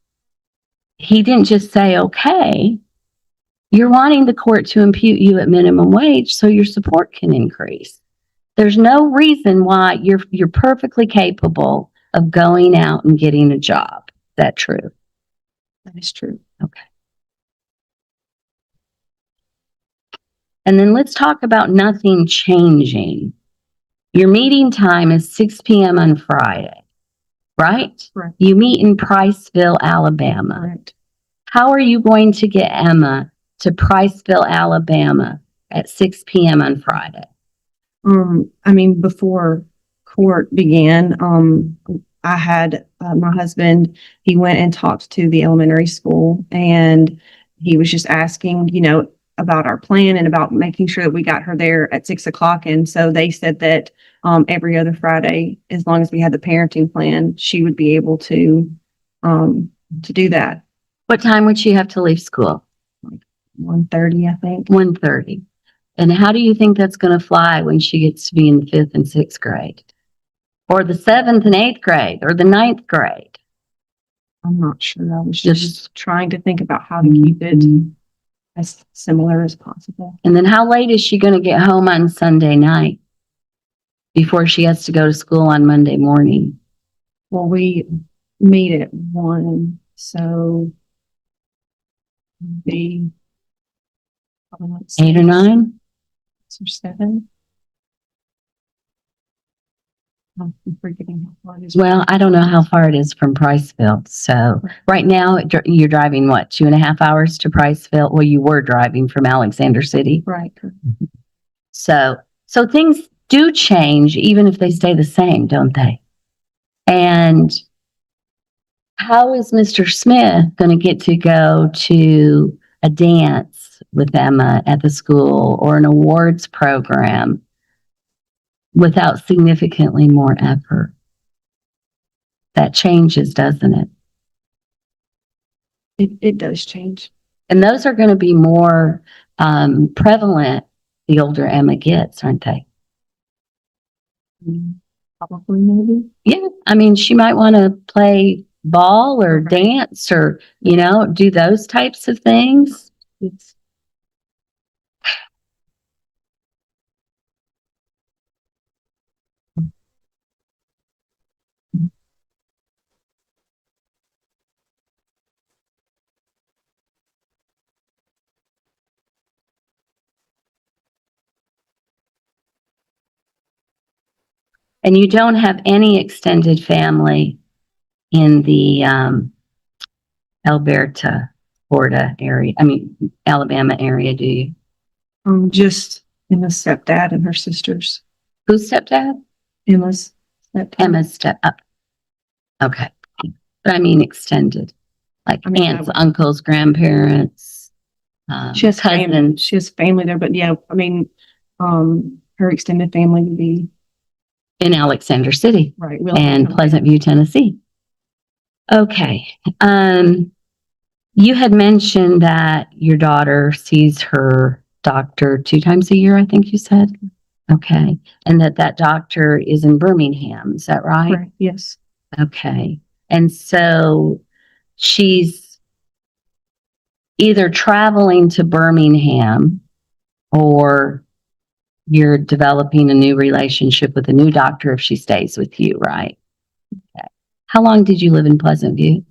he didn't just say, okay, you're wanting the court to impute you at minimum wage so your support can increase. There's no reason why you're perfectly capable of going out and getting a job. Is that true? That is true. Okay. And then let's talk about nothing changing. Your meeting time is 6 p.m. on Friday, right? Correct. You meet in Priceville, Alabama. Correct. How are you going to get Emma to Priceville, Alabama at 6 p.m. on Friday? Before court began, I had my husband, he went and talked to the elementary school and he was just asking, about our plan and about making sure that we got her there at 6 o'clock. And so they said that every other Friday, as long as we had the parenting plan, she would be able to do that. What time would she have to leave school? 1:30, I think. 1:30. And how do you think that's going to fly when she gets to be in the 5th and 6th grade? Or the 7th and 8th grade? Or the 9th grade? I'm not sure. I was just trying to think about how to keep it as similar as possible. And then how late is she going to get home on Sunday night before she has to go to school on Monday morning? Well, we meet at 1, so be probably like 8 or 9? 6 or 7. I'm forgetting how far it is. Well, I don't know how far it is from Priceville. So right now you're driving what, 2.5 hours to Priceville? Well, you were driving from Alexander City. Right. So things do change even if they stay the same, don't they? And how is Mr. Smith going to get to go to a dance with Emma at the school or an awards program without significantly more effort? That changes, doesn't it? It does change. And those are going to be more prevalent the older Emma gets, aren't they? Probably, maybe. Yeah. I mean, she might want to play ball or dance or, do those types of things. It's And you don't have any extended family in the Alberta, Florida area. I mean, Alabama area, do you? just Emma's stepdad and her sisters. Who's stepdad? Emma's stepdad. Emma's step up. Okay. But I mean extended, like I mean, aunts, uncles, grandparents, She has family. cousins. She has family there, but yeah, I mean, her extended family would be In Alexander City right. and Pleasant View, Tennessee. Okay. You had mentioned that your daughter sees her doctor 2 times a year, I think you said. Okay. And that doctor is in Birmingham. Is that right? Right. Yes. Okay. And so she's either traveling to Birmingham or you're developing a new relationship with a new doctor if she stays with you, right? Okay. How long did you live in Pleasant View?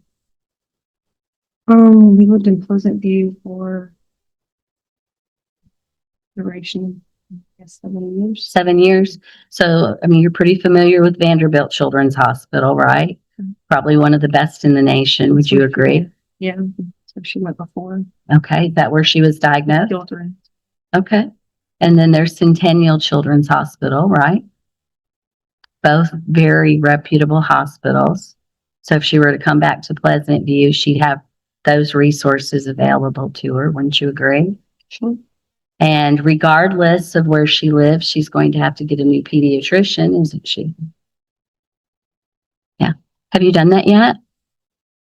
We lived in Pleasant View for duration, I guess, 7 years. 7 years. So, I mean, you're pretty familiar with Vanderbilt Children's Hospital, right? Probably one of the best in the nation. Would you agree? Yeah. So she went before. Okay. Is that where she was diagnosed? Children. Okay. And then there's Centennial Children's Hospital, right? Both very reputable hospitals. So if she were to come back to Pleasant View, she'd have those resources available to her. Wouldn't you agree? Sure. And regardless of where she lives, she's going to have to get a new pediatrician, isn't she? Yeah. Have you done that yet?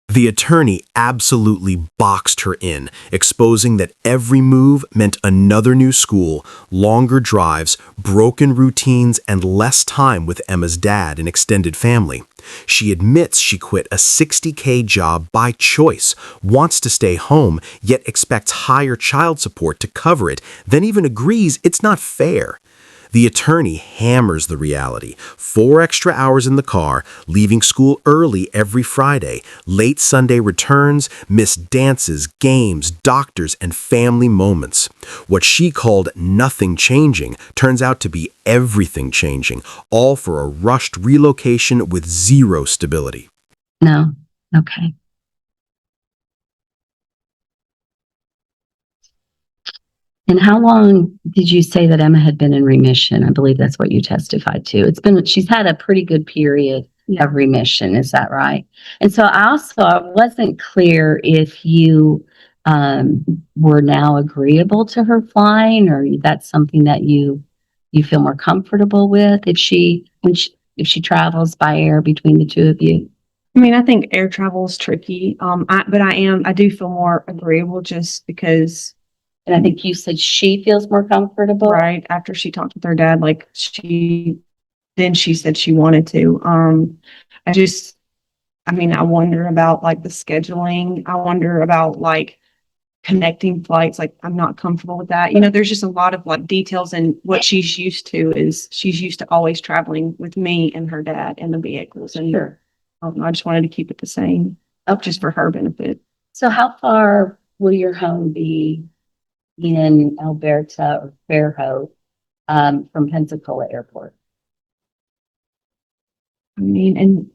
The attorney absolutely boxed her in, exposing that every move meant another new school, longer drives, broken routines, and less time with Emma's dad and extended family. She admits she quit a $60K job by choice, wants to stay home, yet expects higher child support to cover it, then even agrees it's not fair. The attorney hammers the reality. 4 extra hours in the car, leaving school early every Friday, late Sunday returns, missed dances, games, doctors, and family moments. What she called nothing changing turns out to be everything changing, all for a rushed relocation with zero stability. No. Okay. And how long did you say that Emma had been in remission? I believe that's what you testified to. She's had a pretty good period of remission. Is that right? And so I wasn't clear if you were now agreeable to her flying, or that's something that you feel more comfortable with if she travels by air between the two of you. I mean, I think air travel is tricky. I do feel more agreeable just because. And I think you said she feels more comfortable. Right. After she talked with her dad, she said she wanted to. I wonder about the scheduling. I wonder about connecting flights. I'm not comfortable with that. There's just a lot of details, and what she's used to is she's used to always traveling with me and her dad in the vehicles. And Sure. I just wanted to keep it the same, just for her benefit. So how far will your home be in Alberta or Fairhope from Pensacola Airport? I mean, and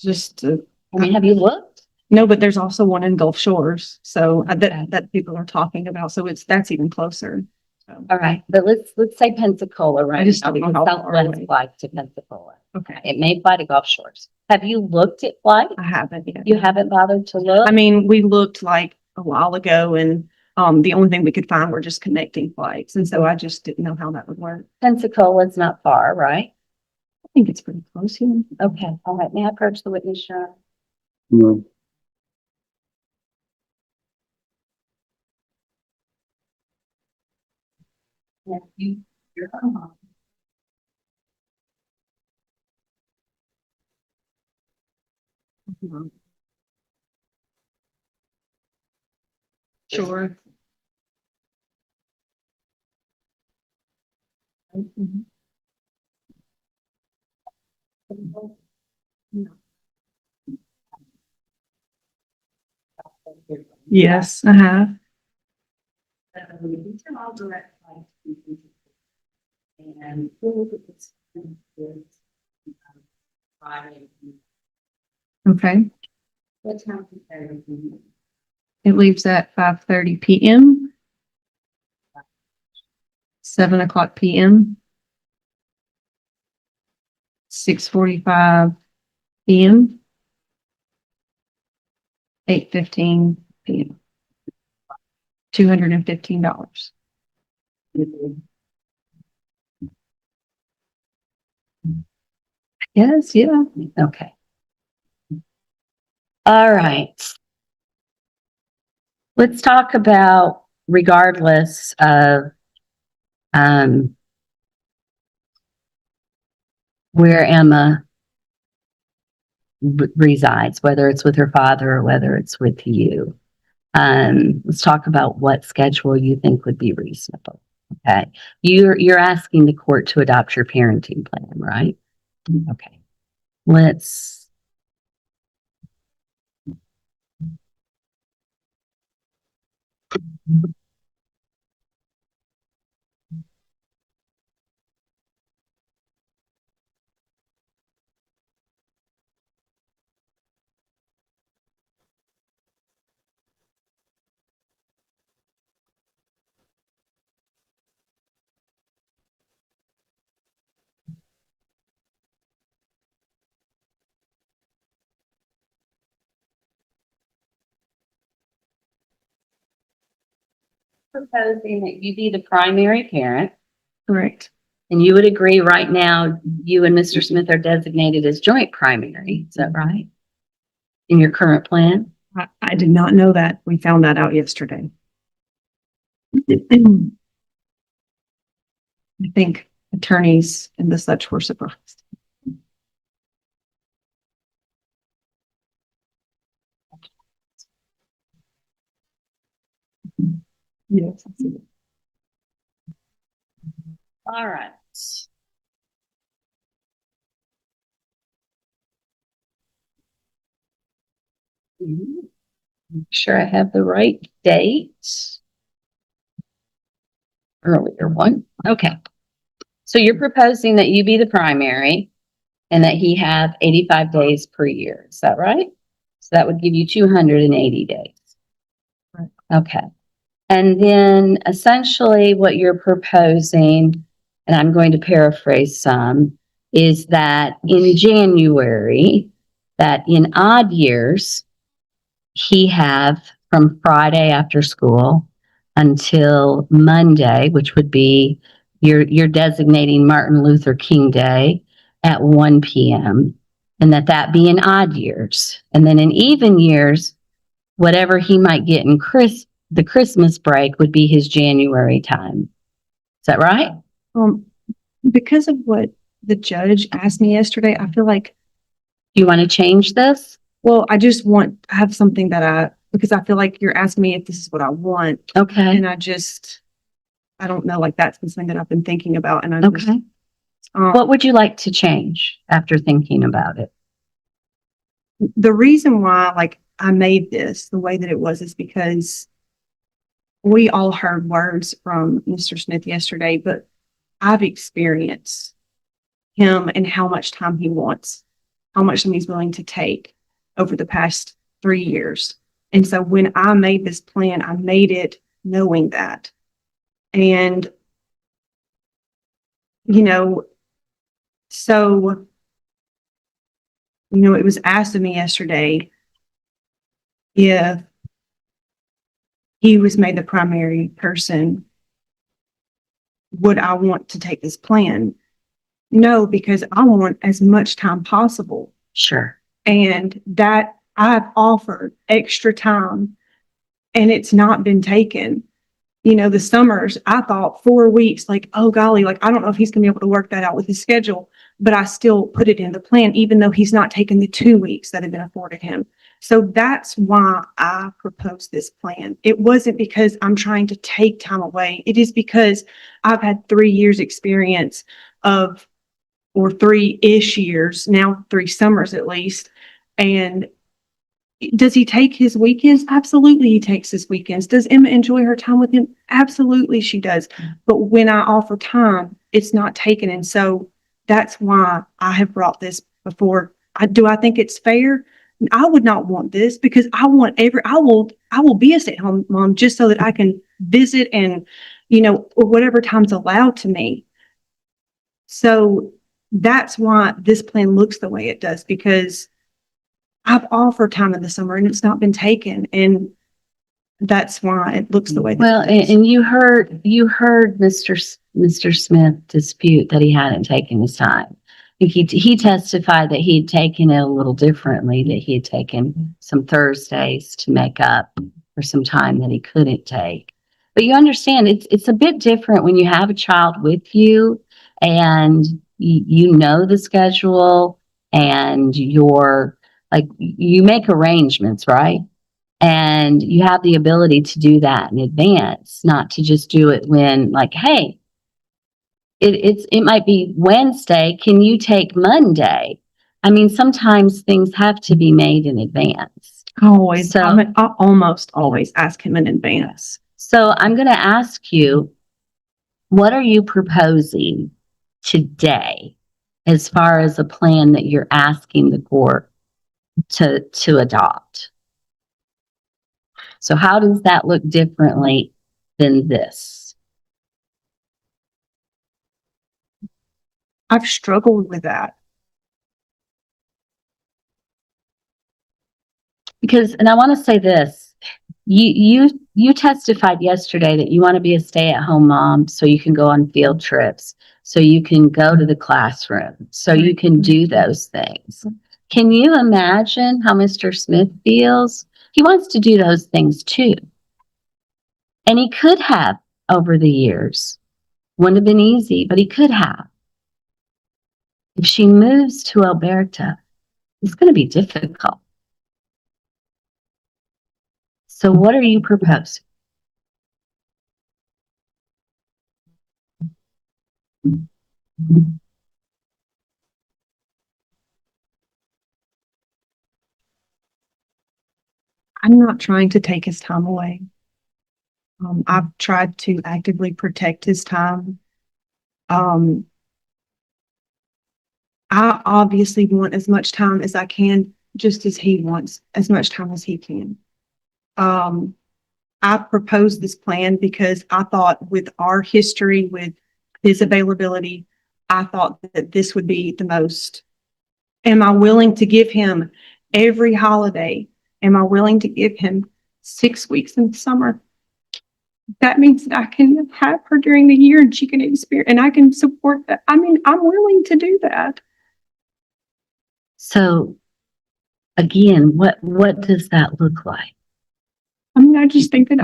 just, I mean, have you looked? no, but there's also one in Gulf Shores. So Okay. that people are talking about. So that's even closer. So, All right, but let's say Pensacola right I just now, don't know because how far Southwest away. flies to Pensacola. okay. It may fly to Gulf Shores. Have you looked at flight? I haven't yet. You haven't bothered to look? I mean, we looked like a while ago and the only thing we could find were just connecting flights. And so I just didn't know how that would work. Pensacola's not far, right? I think it's pretty close here. Okay, all right. May I approach the witness, Sharon? No. Yes, you're Sure. Yes, I have. These are all direct flights. And Friday. Okay. What time is everything? It leaves at 5:30 PM. 7 o'clock PM. 6:45 PM. 8:15 PM. $215. Yes, yeah. Okay. All right. Let's talk about, regardless of where Emma resides, whether it's with her father or whether it's with you. Let's talk about what schedule you think would be reasonable. Okay. You're asking the court to adopt your parenting plan, right? Okay. Let's proposing that you be the primary parent, Correct. and you would agree right now you and Mr. Smith are designated as joint primary. Is that right? In your current plan? I did not know that. We found that out yesterday. I think attorneys and the such were surprised. Yes. I see that. All right. Make sure I have the right date. Earlier one. Okay. So you're proposing that you be the primary and that he have 85 days per year. Is that right? So that would give you 280 days. Right. Okay. And then essentially what you're proposing, and I'm going to paraphrase some, is that in January, that in odd years, he have from Friday after school until Monday, which would be you're designating Martin Luther King Day at 1 p.m. and that be in odd years. And then in even years, whatever he might get in the Christmas break would be his January time. Is that right? Because of what the judge asked me yesterday, I feel like, Do you want to change this? well, I just want to have something because I feel like you're asking me if this is what I want. Okay. And I don't know, like that's been something that I've been thinking about. And Okay. What would you like to change after thinking about it? the reason why, like, I made this the way that it was is because we all heard words from Mr. Smith yesterday, but I've experienced him and how much time he wants. how much somebody's willing to take over the past 3 years. And so when I made this plan, I made it knowing that. And, you know, so, it was asked of me yesterday if he was made the primary person, would I want to take this plan? No, because I want as much time possible. Sure. And that I've offered extra time and it's not been taken. The summers, I thought 4 weeks, like, oh golly, like, I don't know if he's gonna be able to work that out with his schedule, but I still put it in the plan, even though he's not taken the 2 weeks that have been afforded him. So that's why I proposed this plan. It wasn't because I'm trying to take time away. It is because I've had 3 years experience or 3-ish years, now 3 summers at least. And does he take his weekends? Absolutely, he takes his weekends. Does Emma enjoy her time with him? Absolutely, she does. But when I offer time, it's not taken. And so that's why I have brought this before. Do I think it's fair? I would not want this because I will be a stay-at-home mom just so that I can visit and, or whatever time's allowed to me. So that's why this plan looks the way it does, because I've offered time in the summer and it's not been taken. And that's why it looks the way that Well, it does. and you heard Mr. Smith dispute that he hadn't taken his time. I think he testified that he had taken it a little differently, that he had taken some Thursdays to make up for some time that he couldn't take. But you understand, it's a bit different when you have a child with you and you know the schedule and you make arrangements, right? And you have the ability to do that in advance, not to just do it when, like, hey, it might be Wednesday. Can you take Monday? I mean, sometimes things have to be made in advance. Always. So- I almost always ask him in advance. So I'm going to ask you, what are you proposing today as far as a plan that you're asking the court to adopt? So how does that look differently than this? I've struggled with that. Because, and I want to say this, you testified yesterday that you want to be a stay-at-home mom so you can go on field trips, so you can go to the classroom, so you can do those things. Can you imagine how Mr. Smith feels? He wants to do those things too. And he could have over the years. Wouldn't have been easy, but he could have. If she moves to Alberta, it's going to be difficult. So what are you proposing? I'm not trying to take his time away. I've tried to actively protect his time. I obviously want as much time as I can, just as he wants as much time as he can. I proposed this plan because I thought with our history, with his availability, I thought that this would be the most. Am I willing to give him every holiday? Am I willing to give him 6 weeks in the summer? That means that I can have her during the year and she can experience, and I can support that. I mean, I'm willing to do that. So again, what does that look like? I mean, I just think that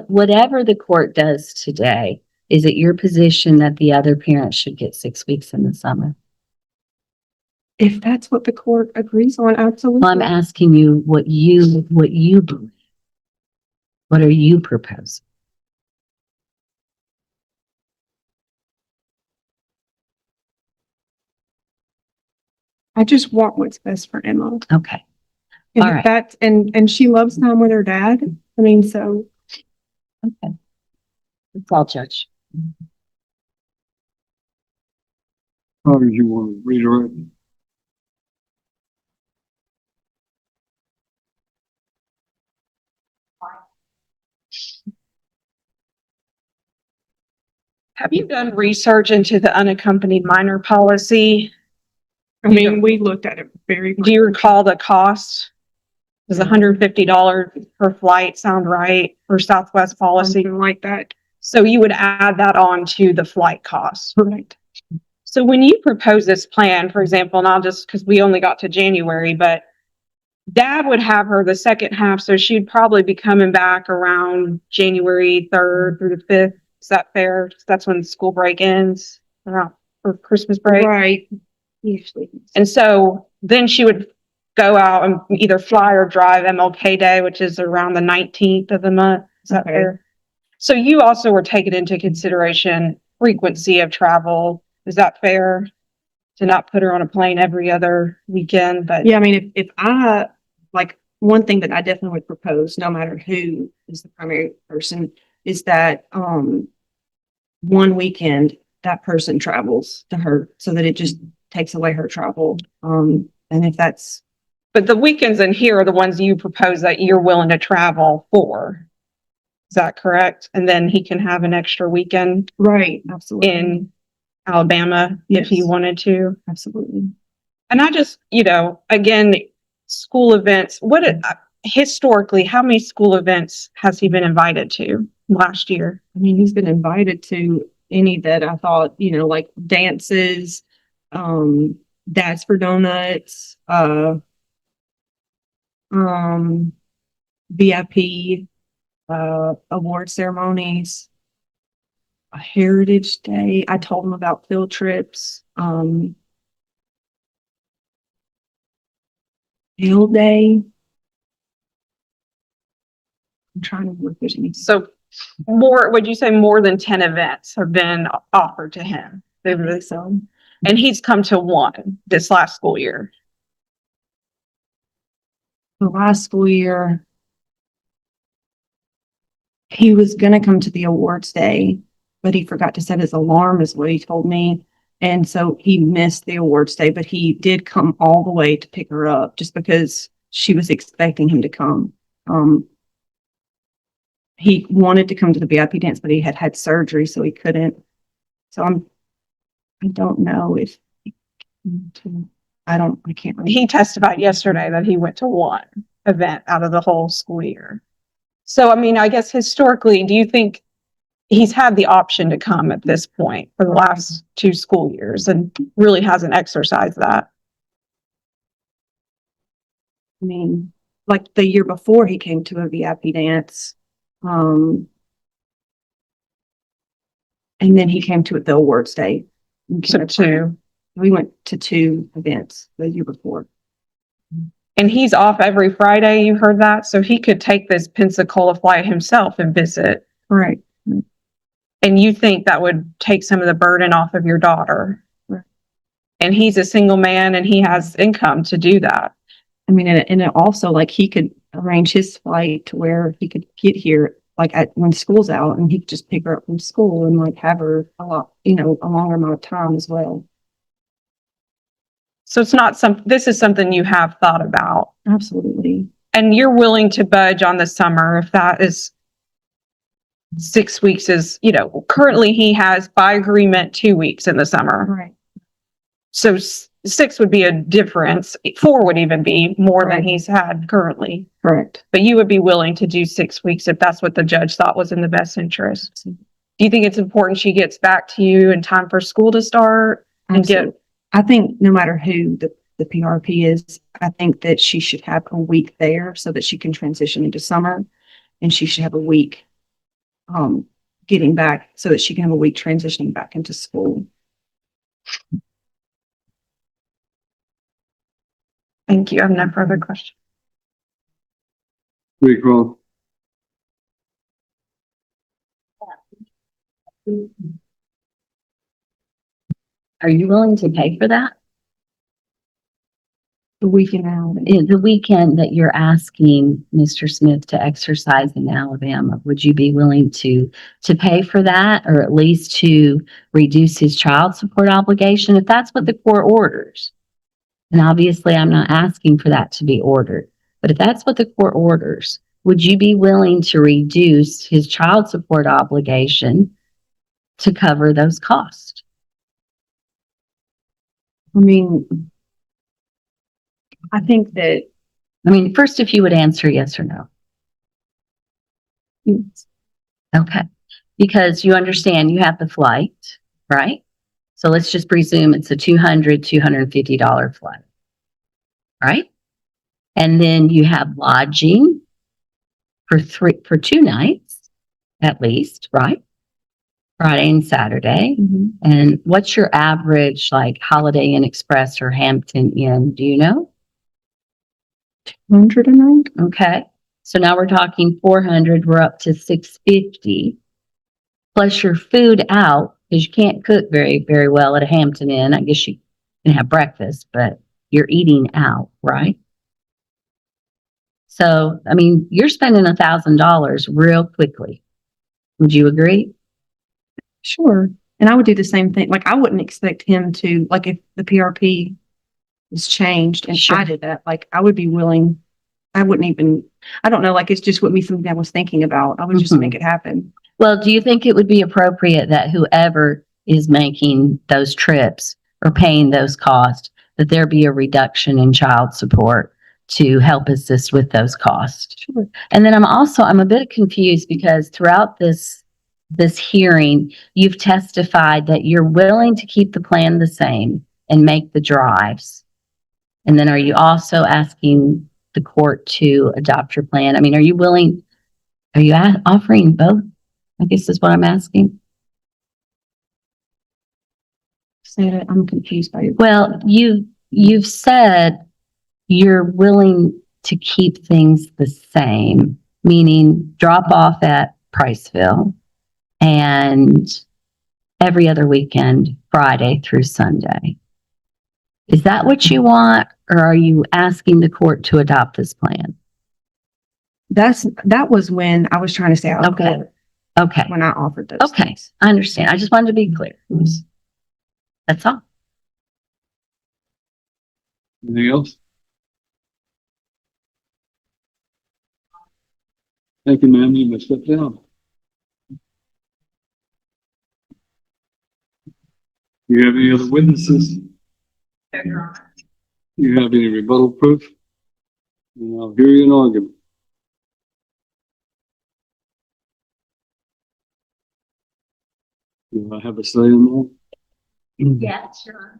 Whatever the court does today, is it your position that the other parent should get 6 weeks in the summer? if that's what the court agrees on, absolutely. Well, I'm asking you what you believe. What are you proposing? I just want what's best for Emma. Okay. And All right. that's, and she loves time with her dad. I mean, so. Okay. That's all, Judge. How did you want to redirect? Have you done research into the unaccompanied minor policy? I mean, we looked at it very. Do you recall the cost? Does $150 per flight sound right for Southwest policy? Something like that. So you would add that on to the flight cost. Correct. So when you propose this plan, for example, and I'll just, because we only got to January, but Dad would have her the second half, so she'd probably be coming back around January 3rd through the 5th. Is that fair? That's when school break ends, around for Christmas break. Right. Usually. And so then she would go out and either fly or drive MLK Day, which is around the 19th of the month. Is that Okay. fair? So you also were taking into consideration frequency of travel. Is that fair? To not put her on a plane every other weekend, but Yeah, I mean, if I, like, one thing that I definitely would propose, no matter who is the primary person, is that, one weekend, that person travels to her so that it just takes away her travel. And if that's, but the weekends in here are the ones you propose that you're willing to travel for. Is that correct? And then he can have an extra weekend right, absolutely. in Alabama if he Yes. wanted to. Absolutely. And I just, again, school events, historically, how many school events has he been invited to last year? I mean, he's been invited to any that I thought, like dances, Dads for Donuts, VIP, award ceremonies, a Heritage Day. I told him about field trips, Hill Day. I'm trying to look if there's any. So would you say more than 10 events have been offered to him? So And he's come to one this last school year. the last school year, he was going to come to the awards day, but he forgot to set his alarm, is what he told me. And so he missed the awards day, but he did come all the way to pick her up just because she was expecting him to come. He wanted to come to the VIP dance, but he had had surgery, so he couldn't. So I don't know if, I can't remember. He testified yesterday that he went to one event out of the whole school year. So, I mean, I guess historically, do you think he's had the option to come at this point for the last 2 school years and really hasn't exercised that? I mean, like the year before he came to a VIP dance. And then he came to the awards day. So 2. We went to 2 events the year before. And he's off every Friday, you heard that? So he could take this Pensacola flight himself and visit. Right. And you think that would take some of the burden off of your daughter? Right. And he's a single man and he has income to do that. I mean, and it also, like, he could arrange his flight to where he could get here, like, when school's out, and he could just pick her up from school and, like, have her a longer amount of time as well. So it's not this is something you have thought about. Absolutely. And you're willing to budge on the summer if that is 6 weeks currently he has by agreement 2 weeks in the summer. Right. So 6 would be a difference. 4 would even be more than Right. he's had currently. Correct. But you would be willing to do 6 weeks if that's what the judge thought was in the best interest. Do you think it's important she gets back to you in time for school to start? And I think no matter who the PRP is, I think that she should have a week there so that she can transition into summer, and she should have a week getting back so that she can have a week transitioning back into school. Thank you. I have no further questions. Recall. Are you willing to pay for that? The weekend out. The weekend that you're asking Mr. Smith to exercise in Alabama, would you be willing to pay for that, or at least to reduce his child support obligation if that's what the court orders? And obviously I'm not asking for that to be ordered, but if that's what the court orders, would you be willing to reduce his child support obligation to cover those costs? I mean, I think that I mean, first, if you would answer yes or no. Okay. Because you understand you have the flight, right? So let's just presume it's a $250 flight, right? And then you have lodging for 2 nights at least, right? Friday and Saturday. And what's your average like Holiday Inn Express or Hampton Inn? Do you know? 100 a night. Okay. So now we're talking 400, we're up to 650. Plus your food out, because you can't cook very, very well at a Hampton Inn. I guess you can have breakfast, but you're eating out, right? So, I mean, you're spending $1,000 real quickly. Would you agree? Sure. And I would do the same thing. Like, I wouldn't expect him to, like, if the PRP is changed and Sure. I did that, like, I would be willing. I wouldn't even, I don't know, like, it's just wouldn't be something I was thinking about. I would just make it happen. Well, do you think it would be appropriate that whoever is making those trips or paying those costs, that there be a reduction in child support to help assist with those costs? Sure. And then I'm a bit confused because throughout this hearing, you've testified that you're willing to keep the plan the same and make the drives. And then are you also asking the court to adopt your plan? I mean, are you offering both? I guess is what I'm asking. Say that I'm confused by you. Well, you've said you're willing to keep things the same, meaning drop off at Priceville and every other weekend, Friday through Sunday. Is that what you want, or are you asking the court to adopt this plan? That was when I was trying to stay out of Okay. court, Okay. when I offered those Okay. things. I understand. I just wanted to be clear. That's all. Anything else? Thank you, ma'am. You may step down. You have any other witnesses? You have any rebuttal proof? And I'll hear you in argument. Do I have a say in that? Yeah, sure.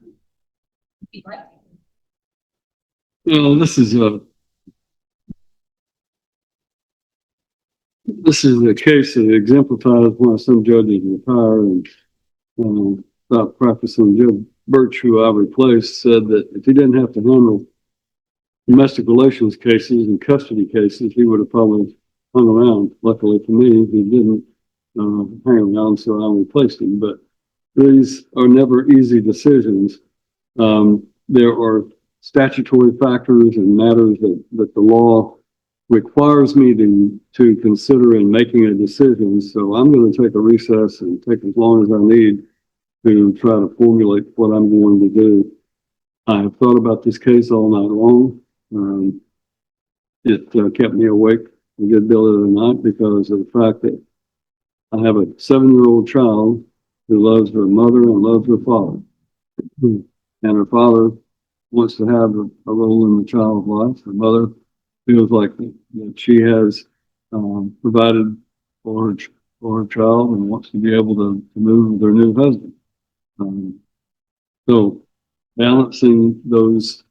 This is a case that exemplifies why some judges retire and stop practicing. Judge Birch, who I replaced, said that if he didn't have to handle domestic relations cases and custody cases, he would have probably hung around. Luckily for me, he didn't hang around, so I replaced him. But these are never easy decisions. There are statutory factors and matters that the law requires me to consider in making a decision. So I'm going to take a recess and take as long as I need to try to formulate what I'm going to do. I have thought about this case all night long. It kept me awake a good deal of the night because of the fact that I have a 7-year-old child who loves her mother and loves her father. And her father wants to have a role in the child's life. Her mother feels like that she has provided for her child and wants to be able to move with her new husband. So balancing those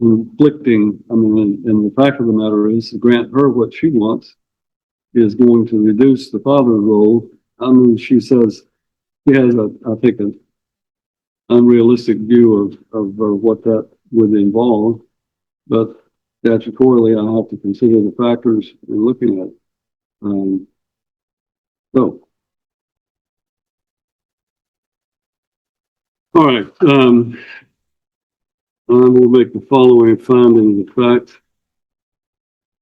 conflicting, and the fact of the matter is, to grant her what she wants is going to reduce the father's role. I mean, she says she has, I think, an unrealistic view of what that would involve, but statutorily, I have to consider the factors in looking at it. So, all right. I will make the following finding: the fact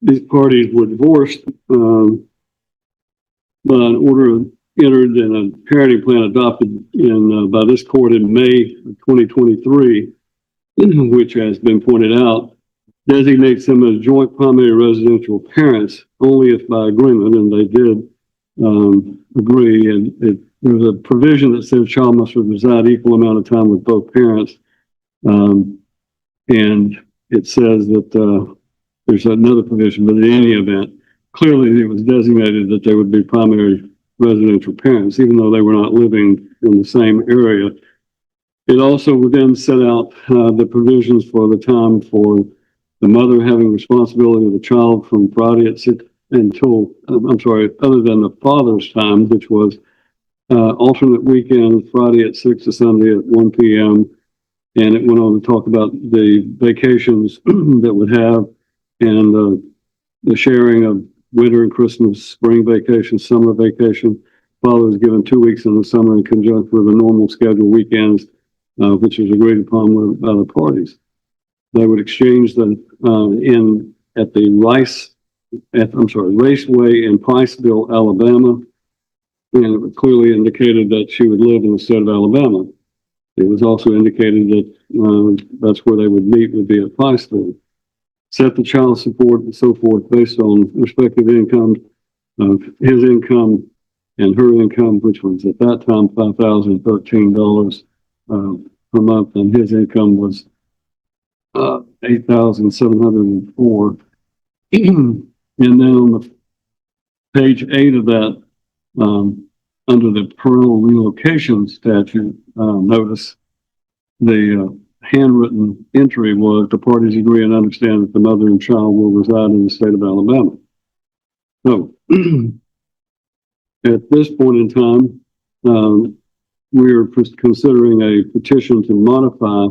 these parties were divorced by an order entered and a parenting plan adopted by this court in May of 2023, which has been pointed out, designates them as joint primary residential parents only if by agreement, and they did agree, and it there's a provision that says child must reside equal amount of time with both parents. And it says that, there's another provision, but in any event, clearly it was designated that they would be primary residential parents, even though they were not living in the same area. It also then set out the provisions for the time for the mother having responsibility of the child from Friday at 6 until, other than the father's time, which was alternate weekends, Friday at 6 to Sunday at 1 p.m. And it went on to talk about the vacations that would have and the sharing of winter and Christmas, spring vacation, summer vacation. Father was given 2 weeks in the summer in conjunction with the normal scheduled weekends, which was agreed upon by the parties. They would exchange them at the Raceway in Priceville, Alabama. And it clearly indicated that she would live in the state of Alabama. It was also indicated that that's where they would meet, would be at Priceville. Set the child support and so forth based on respective income, his income and her income, which was at that time $5,013 per month, and his income was $8,704. And then on the page 8 of that, under the parental relocation statute, notice the handwritten entry was the parties agree and understand that the mother and child will reside in the state of Alabama. So at this point in time, we are considering a petition to modify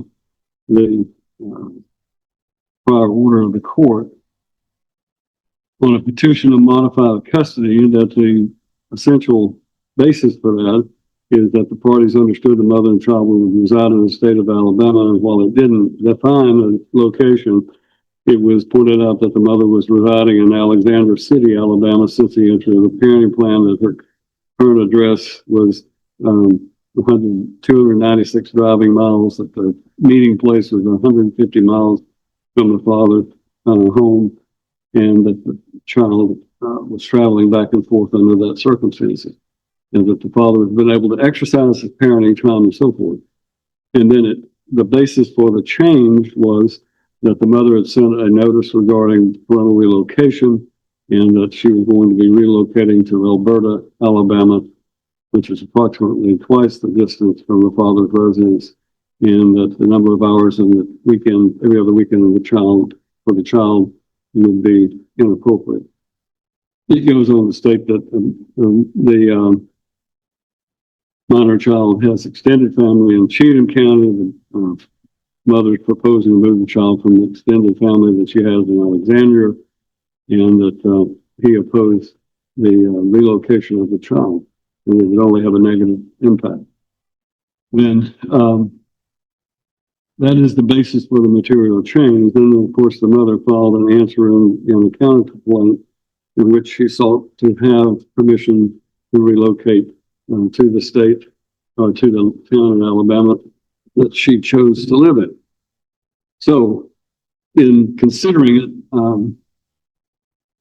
the prior order of the court. On a petition to modify the custody, that the essential basis for that is that the parties understood the mother and child would reside in the state of Alabama, and while it didn't define a location, it was pointed out that the mother was residing in Alexander City, Alabama, since the entry of the parenting plan, that her current address was 296 driving miles, that the meeting place was 150 miles from the father's home, and that the child was traveling back and forth under that circumstances, and that the father has been able to exercise his parenting time and so forth. And then the basis for the change was that the mother had sent a notice regarding parental relocation and that she was going to be relocating to Alberta, Alabama, which is approximately twice the distance from the father's residence, and that the number of hours in the weekend, every other weekend of the child would be inappropriate. It goes on to state that the minor child has extended family in Cheatham County. The mother is proposing to move the child from the extended family that she has in Alexandria, and that he opposed the relocation of the child, and it would only have a negative impact. Then that is the basis for the material change. Then, of course, the mother filed an answer in the county complaint in which she sought to have permission to relocate to the state or to the town in Alabama that she chose to live in. So, in considering it,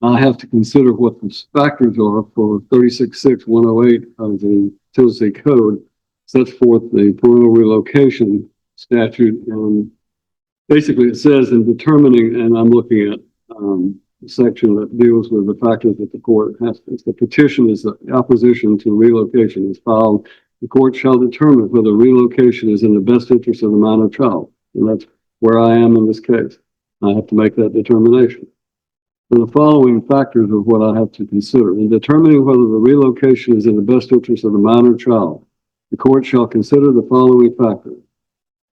I have to consider what the factors are for 36.6.108 of the Tennessee Code, sets forth the parental relocation statute, and basically it says in determining, and I'm looking at the section that deals with the factors that the court has, if the petition is the opposition to relocation is filed, the court shall determine whether relocation is in the best interest of the minor child. And that's where I am in this case. I have to make that determination. So the following factors are what I have to consider. In determining whether the relocation is in the best interest of the minor child, the court shall consider the following factors.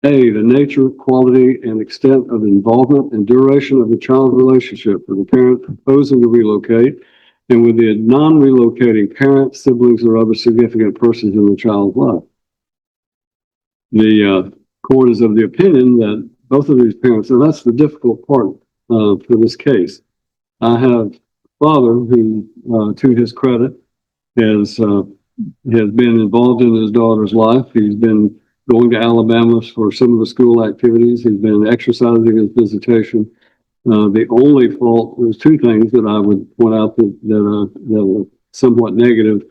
A, the nature, quality, and extent of involvement and duration of the child's relationship with the parent proposing to relocate and with the non-relocating parent, siblings, or other significant persons in the child's life. The court is of the opinion that both of these parents, and that's the difficult part for this case. I have a father who, to his credit, has been involved in his daughter's life. He's been going to Alabama for some of the school activities. He's been exercising his visitation. The only fault, there's two things that I would point out that are somewhat negative.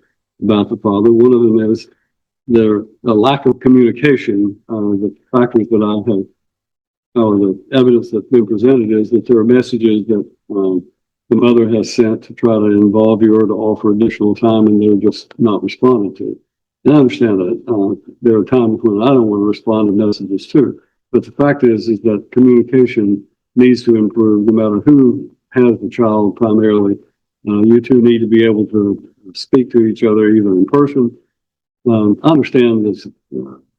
about the father. One of them is a lack of communication. The factors that I have, or the evidence that's been presented is that there are messages that the mother has sent to try to involve you or to offer additional time, and they're just not responding to it. And I understand that there are times when I don't want to respond to messages too. But the fact is that communication needs to improve no matter who has the child primarily. You two need to be able to speak to each other either in person. I understand this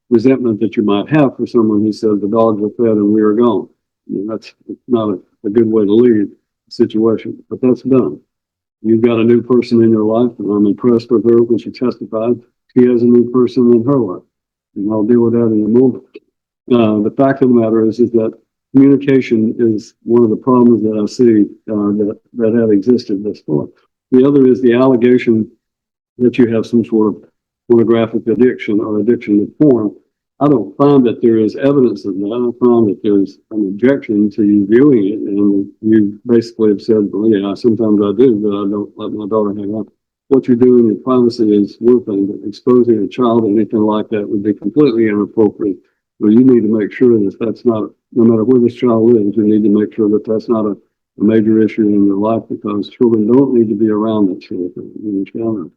resentment that you might have for someone who says the dogs are fed and we are gone. I mean, that's not a good way to lead a situation, but that's done. You've got a new person in your life, and I'm impressed with her when she testified. She has a new person in her life, and I'll deal with that in a moment. The fact of the matter is that communication is one of the problems that I see that have existed thus far. The other is the allegation that you have some sort of pornographic addiction or addiction to porn. I don't find that there is evidence of that. I don't find that there's an objection to you viewing it, and you basically have said, well, yeah, sometimes I do, but I don't let my daughter hang on. What you do in your privacy is one thing, but exposing a child to anything like that would be completely inappropriate. So you need to make sure that that's not, no matter where this child lives, you need to make sure that that's not a major issue in your life, because children don't need to be around that sort of thing. You understand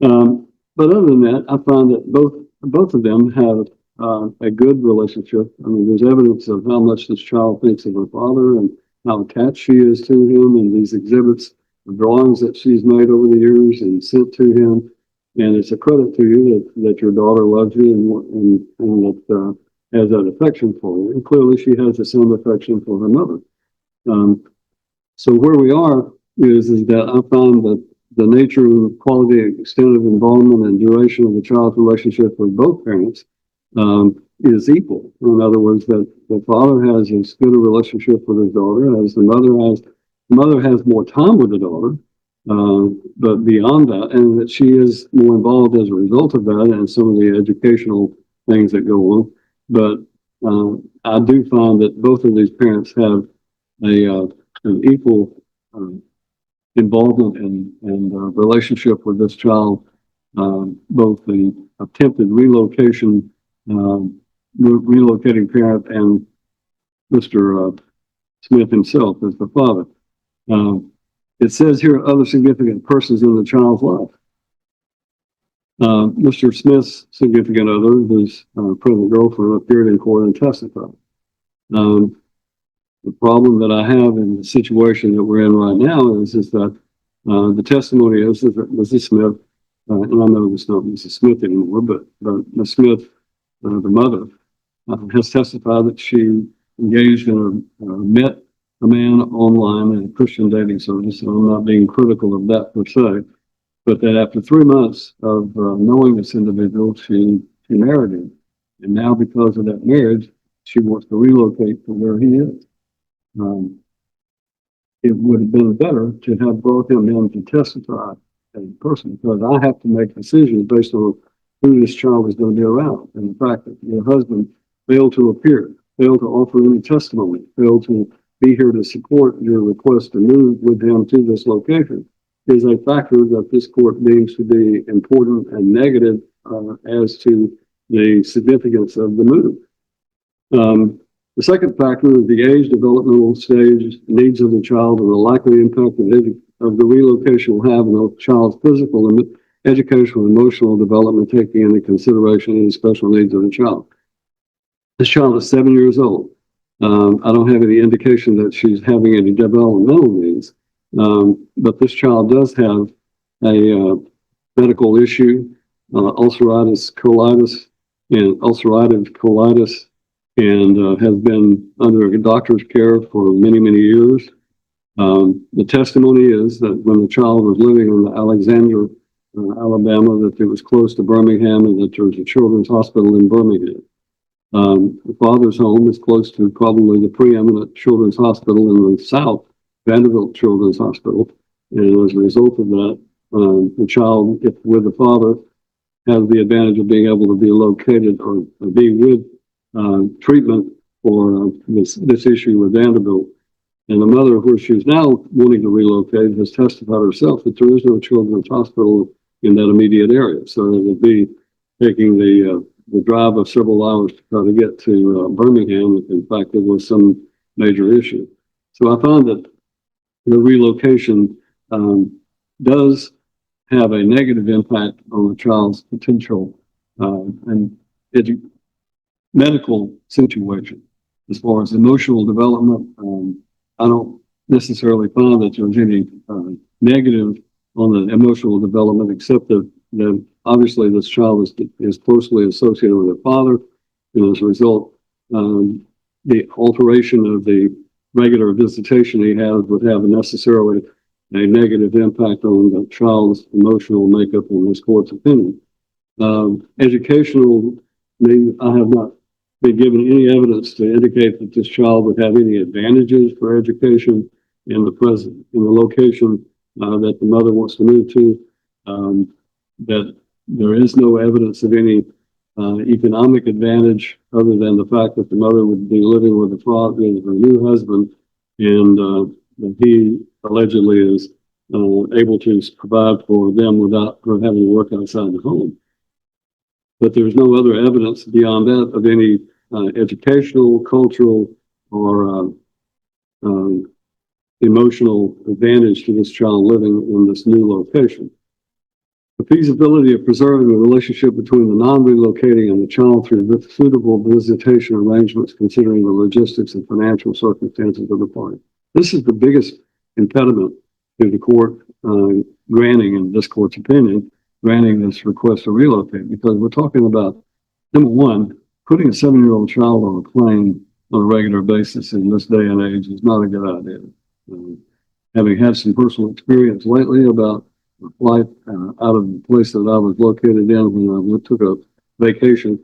that? But other than that, I find that both of them have a good relationship. I mean, there's evidence of how much this child thinks of her father and how attached she is to him, and these exhibits, the drawings that she's made over the years and sent to him. And it's a credit to you that your daughter loves you and that has that affection for you. And clearly she has the same affection for her mother. So where we are is that I find that the nature and quality and extent of involvement and duration of the child's relationship with both parents is equal. In other words, that the father has as good a relationship with his daughter as the mother has. The mother has more time with the daughter, but beyond that, and that she is more involved as a result of that and some of the educational things that go on. But I do find that both of these parents have an equal involvement and relationship with this child, both the attempted relocation, relocating parent and Mr. Smith himself as the father. It says here other significant persons in the child's life. Mr. Smith's significant other, his present girlfriend, appeared in court and testified. The problem that I have in the situation that we're in right now is that the testimony is that Mrs. Smith, and I know it's not Mrs. Smith anymore, but Ms. Smith, the mother, has testified that she engaged in met a man online in a Christian dating service, and I'm not being critical of that per se, but that after 3 months of knowing this individual, she married him. And now because of that marriage, she wants to relocate to where he is. It would have been better to have brought him in to testify in person, because I have to make decisions based on who this child is going to be around. And the fact that your husband failed to appear, failed to offer any testimony, failed to be here to support your request to move with him to this location is a factor that this court deems to be important and negative as to the significance of the move. The second factor is the age, developmental stage, needs of the child, and the likely impact of the relocation will have on the child's physical and educational and emotional development, taking into consideration any special needs of the child. This child is 7 years old. I don't have any indication that she's having any developmental needs, but this child does have a medical issue, ulcerative colitis, and has been under a doctor's care for many, many years. The testimony is that when the child was living in Alexandria, Alabama, that it was close to Birmingham and that there was a children's hospital in Birmingham. The father's home is close to probably the preeminent children's hospital in the South, Vanderbilt Children's Hospital. And as a result of that, the child, if with the father, has the advantage of being able to be located or be with treatment for this issue with Vanderbilt. And the mother, where she's now wanting to relocate, has testified herself that there is no children's hospital in that immediate area. So it would be taking the drive of several hours to try to get to Birmingham if in fact there was some major issue. So I found that the relocation does have a negative impact on the child's potential and medical situation. As far as emotional development, I don't necessarily find that there's any negative on the emotional development, except that obviously this child is closely associated with their father, and as a result, the alteration of the regular visitation he has would have necessarily a negative impact on the child's emotional makeup in this court's opinion. Educational, I have not been given any evidence to indicate that this child would have any advantages for education in the location that the mother wants to move to. That there is no evidence of any economic advantage other than the fact that the mother would be living with her new husband, and that he allegedly is able to provide for them without her having to work outside the home. But there's no other evidence beyond that of any educational, cultural, or emotional advantage to this child living in this new location. The feasibility of preserving the relationship between the non-relocating and the child through suitable visitation arrangements, considering the logistics and financial circumstances of the party. This is the biggest impediment to the court granting, in this court's opinion, granting this request to relocate, because we're talking about, number one, putting a 7-year-old child on a plane on a regular basis in this day and age is not a good idea. Having had some personal experience lately about a flight out of the place that I was located in when I took a vacation,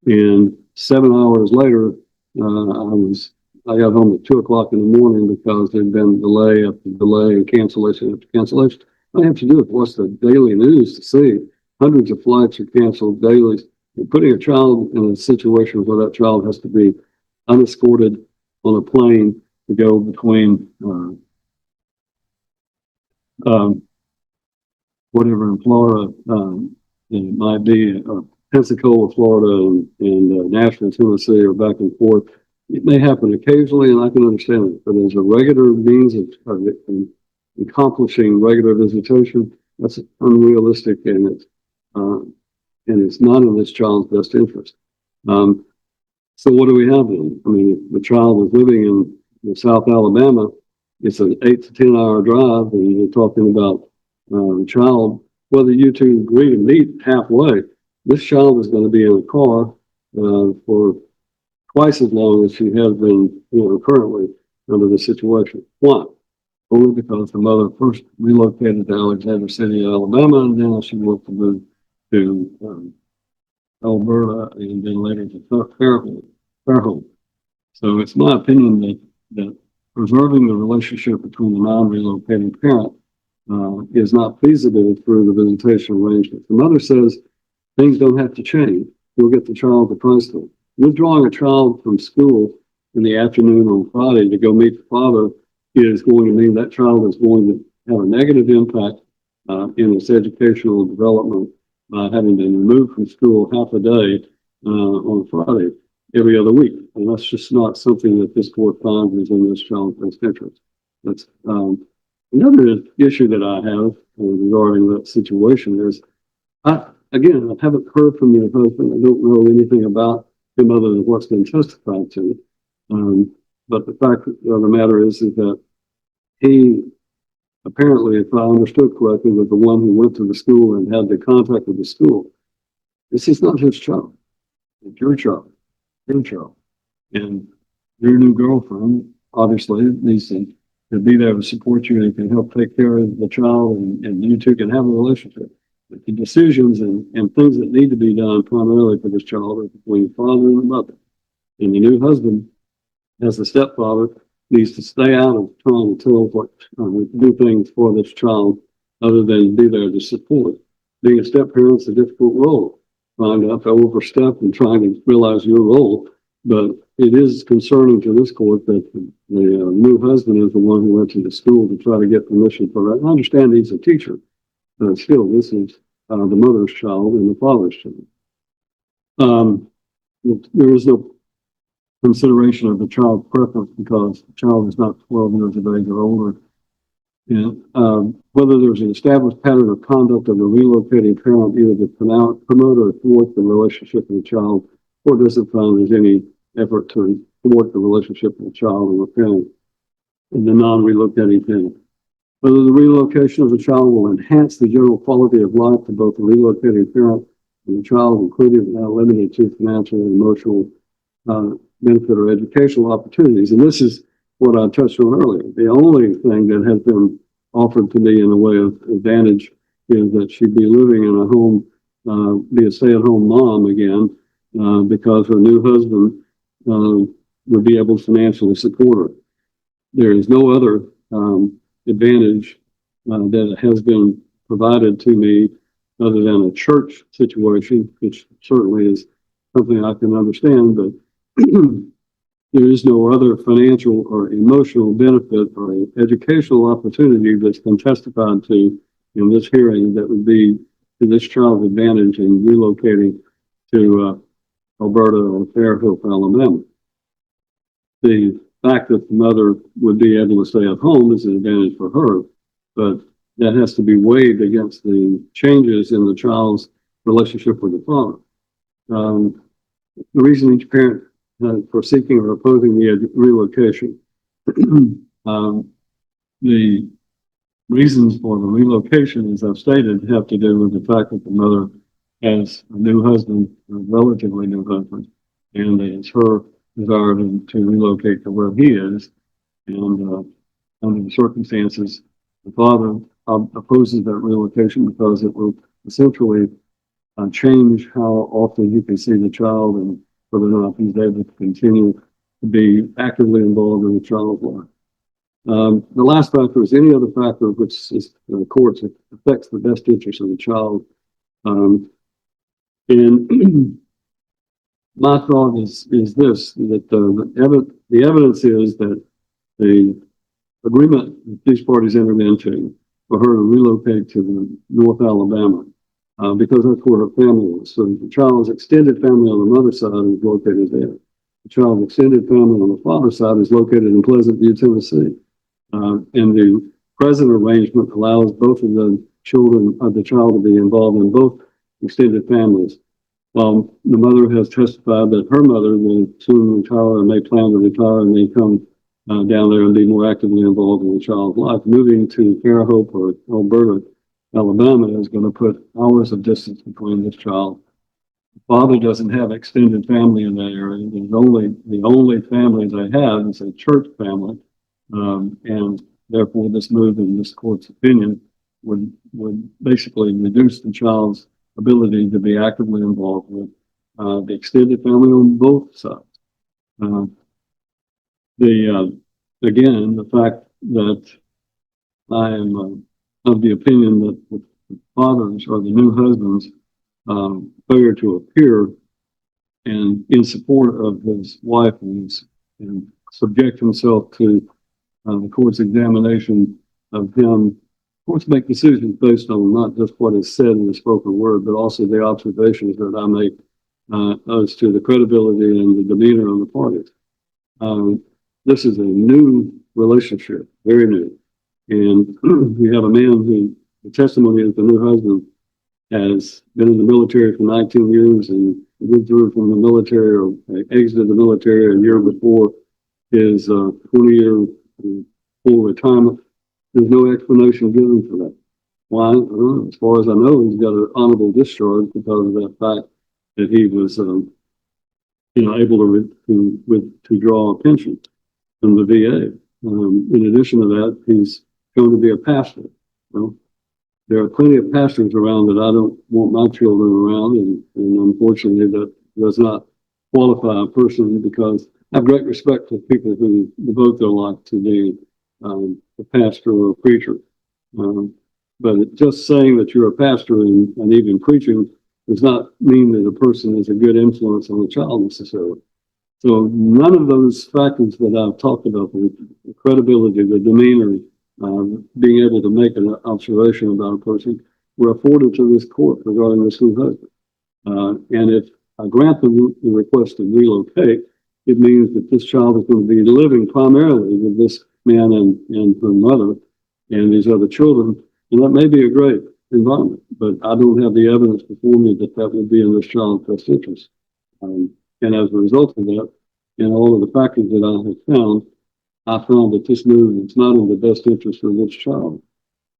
and 7 hours later, I got home at 2 o'clock in the morning because there'd been delay after delay and cancellation after cancellation. All I have to do is watch the daily news to see hundreds of flights are canceled daily. And putting a child in a situation where that child has to be unescorted on a plane to go between whatever in Florida, it might be Pensacola, Florida, and Nashville, Tennessee, or back and forth. It may happen occasionally, and I can understand it, but as a regular means of accomplishing regular visitation, that's unrealistic, and it's not in this child's best interest. So what do we have then? I mean, if the child is living in South Alabama, it's an 8 to 10 hour drive, and you're talking about the child, whether you two agree to meet halfway, this child is going to be in a car for twice as long as she has been, currently under the situation. Why? Only because the mother first relocated to Alexander City, Alabama, and then she wanted to move to Alberta, and then later to Fairhope. So it's my opinion that preserving the relationship between the non-relocating parent is not feasible through the visitation arrangement. The mother says things don't have to change. You'll get the child to Princeton. Withdrawing a child from school in the afternoon on Friday to go meet the father is going to mean that child is going to have a negative impact in its educational development by having been removed from school half a day on Friday every other week. And that's just not something that this court finds is in this child's best interest. That's another issue that I have regarding that situation is, I haven't heard from your husband. I don't know anything about him other than what's been testified to. But the fact of the matter is that he apparently, if I understood correctly, was the one who went to the school and had the contact with the school. This is not his child. It's your child. Your child. And your new girlfriend, obviously, needs to be there to support you and can help take care of the child, and you two can have a relationship. But the decisions and things that need to be done primarily for this child are between the father and the mother. And the new husband, as the stepfather, needs to stay out of trying to tell what do things for this child other than be there to support. Being a step parent is a difficult role, trying to overstep and trying to realize your role. But it is concerning to this court that the new husband is the one who went to the school to try to get permission for that. I understand he's a teacher, but still, this is the mother's child and the father's child. There is no consideration of the child's preference because the child is not 12 years of age or older. And whether there's an established pattern of conduct of the relocating parent either to promote or thwart the relationship with the child, or doesn't find there's any effort to thwart the relationship with the child and the parent and the non-relocating parent. Whether the relocation of the child will enhance the general quality of life to both the relocating parent and the child, including but not limited to financial and emotional benefit or educational opportunities. And this is what I touched on earlier. The only thing that has been offered to me in the way of advantage is that she'd be living in a home, be a stay-at-home mom again, because her new husband would be able to financially support her. There is no other advantage that has been provided to me other than a church situation, which certainly is something I can understand, but there is no other financial or emotional benefit or educational opportunity that's been testified to in this hearing that would be to this child's advantage in relocating to Alberta or Fairhope, Alabama. The fact that the mother would be able to stay at home is an advantage for her, but that has to be weighed against the changes in the child's relationship with the father. The reason each parent for seeking or opposing the relocation. The reasons for the relocation, as I've stated, have to do with the fact that the mother has a new husband, a relatively new husband, and it's her desire to relocate to where he is. And under the circumstances, the father opposes that relocation because it will essentially change how often you can see the child and whether or not he's able to continue to be actively involved in the child's life. The last factor is any other factor which is the courts affects the best interest of the child. And my thought is this, that the evidence is that the agreement that these parties entered into for her to relocate to North Alabama, because that's where her family is. So the child's extended family on the mother's side is located there. The child's extended family on the father's side is located in Pleasant View, Tennessee. And the present arrangement allows both of the children of the child to be involved in both extended families. While the mother has testified that her mother will soon retire and may plan to retire and may come down there and be more actively involved in the child's life. Moving to Fairhope or Alberta, Alabama is going to put hours of distance between this child. The father doesn't have extended family in that area. The only family they have is a church family. And therefore this move in this court's opinion would basically reduce the child's ability to be actively involved with the extended family on both sides. Again, the fact that I am of the opinion that the fathers or the new husbands failure to appear and in support of his wife and subject himself to the court's examination of him. Courts make decisions based on not just what is said in the spoken word, but also the observations that I make as to the credibility and the demeanor of the parties. This is a new relationship, very new. And we have a man who, the testimony is the new husband has been in the military for 19 years and withdrew from the military or exited the military a year before his 20-year full retirement. There's no explanation given for that. Why? As far as I know, he's got an honorable discharge because of that fact that he was, able to draw a pension from the VA. In addition to that, he's going to be a pastor. There are plenty of pastors around that I don't want my children around, and unfortunately, that does not qualify a person because I have great respect for people who devote their life to being a pastor or a preacher. But just saying that you're a pastor and even preaching does not mean that a person is a good influence on the child necessarily. So none of those factors that I've talked about, the credibility, the demeanor, being able to make an observation about a person, were afforded to this court regarding this new husband. And if I grant the request to relocate, it means that this child is going to be living primarily with this man and her mother and these other children. And that may be a great environment, but I don't have the evidence before me that that will be in this child's best interest. And as a result of that, and all of the factors that I have found, I found that this move is not in the best interest of this child.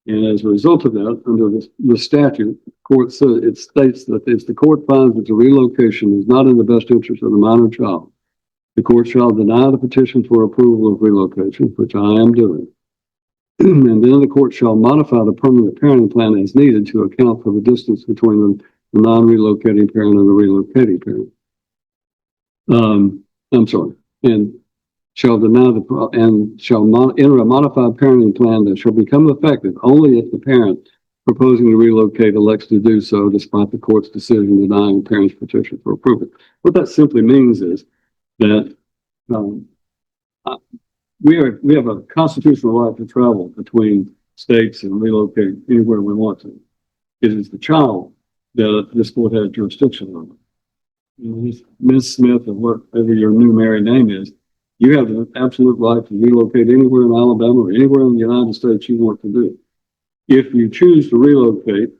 And as a result of that, under the statute, court says, it states that if the court finds that the relocation is not in the best interest of the minor child, the court shall deny the petition for approval of relocation, which I am doing. And then the court shall modify the permanent parenting plan as needed to account for the distance between the non-relocating parent and the relocating parent. And shall deny enter a modified parenting plan that shall become effective only if the parent proposing to relocate elects to do so despite the court's decision denying the parent's petition for approval. What that simply means is that we have a constitutional right to travel between states and relocate anywhere we want to. It is the child that this court has jurisdiction over. Ms. Smith, or whatever your new married name is, you have the absolute right to relocate anywhere in Alabama or anywhere in the United States you want to do. If you choose to relocate,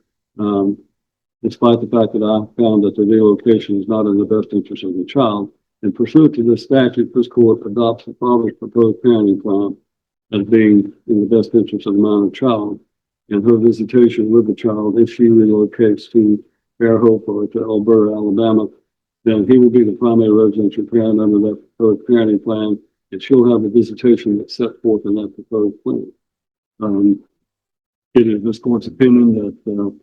despite the fact that I found that the relocation is not in the best interest of the child, and pursuant to this statute, this court adopts the father's proposed parenting plan as being in the best interest of the minor child, and her visitation with the child, if she relocates to Fairhope or to Alberta, Alabama, then he will be the primary residential parent under that proposed parenting plan, and she'll have the visitation that's set forth in that proposed plan. It is this court's opinion that the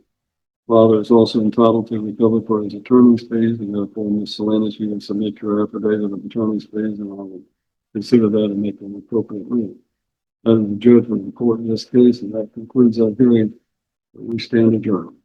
father is also entitled to recover for his attorney's fees, and therefore, Ms. Salinas, you can submit your affidavit of attorney's fees, and I will consider that and make an appropriate ruling. That is the judgment of the court in this case, and that concludes our hearing. We stand adjourned.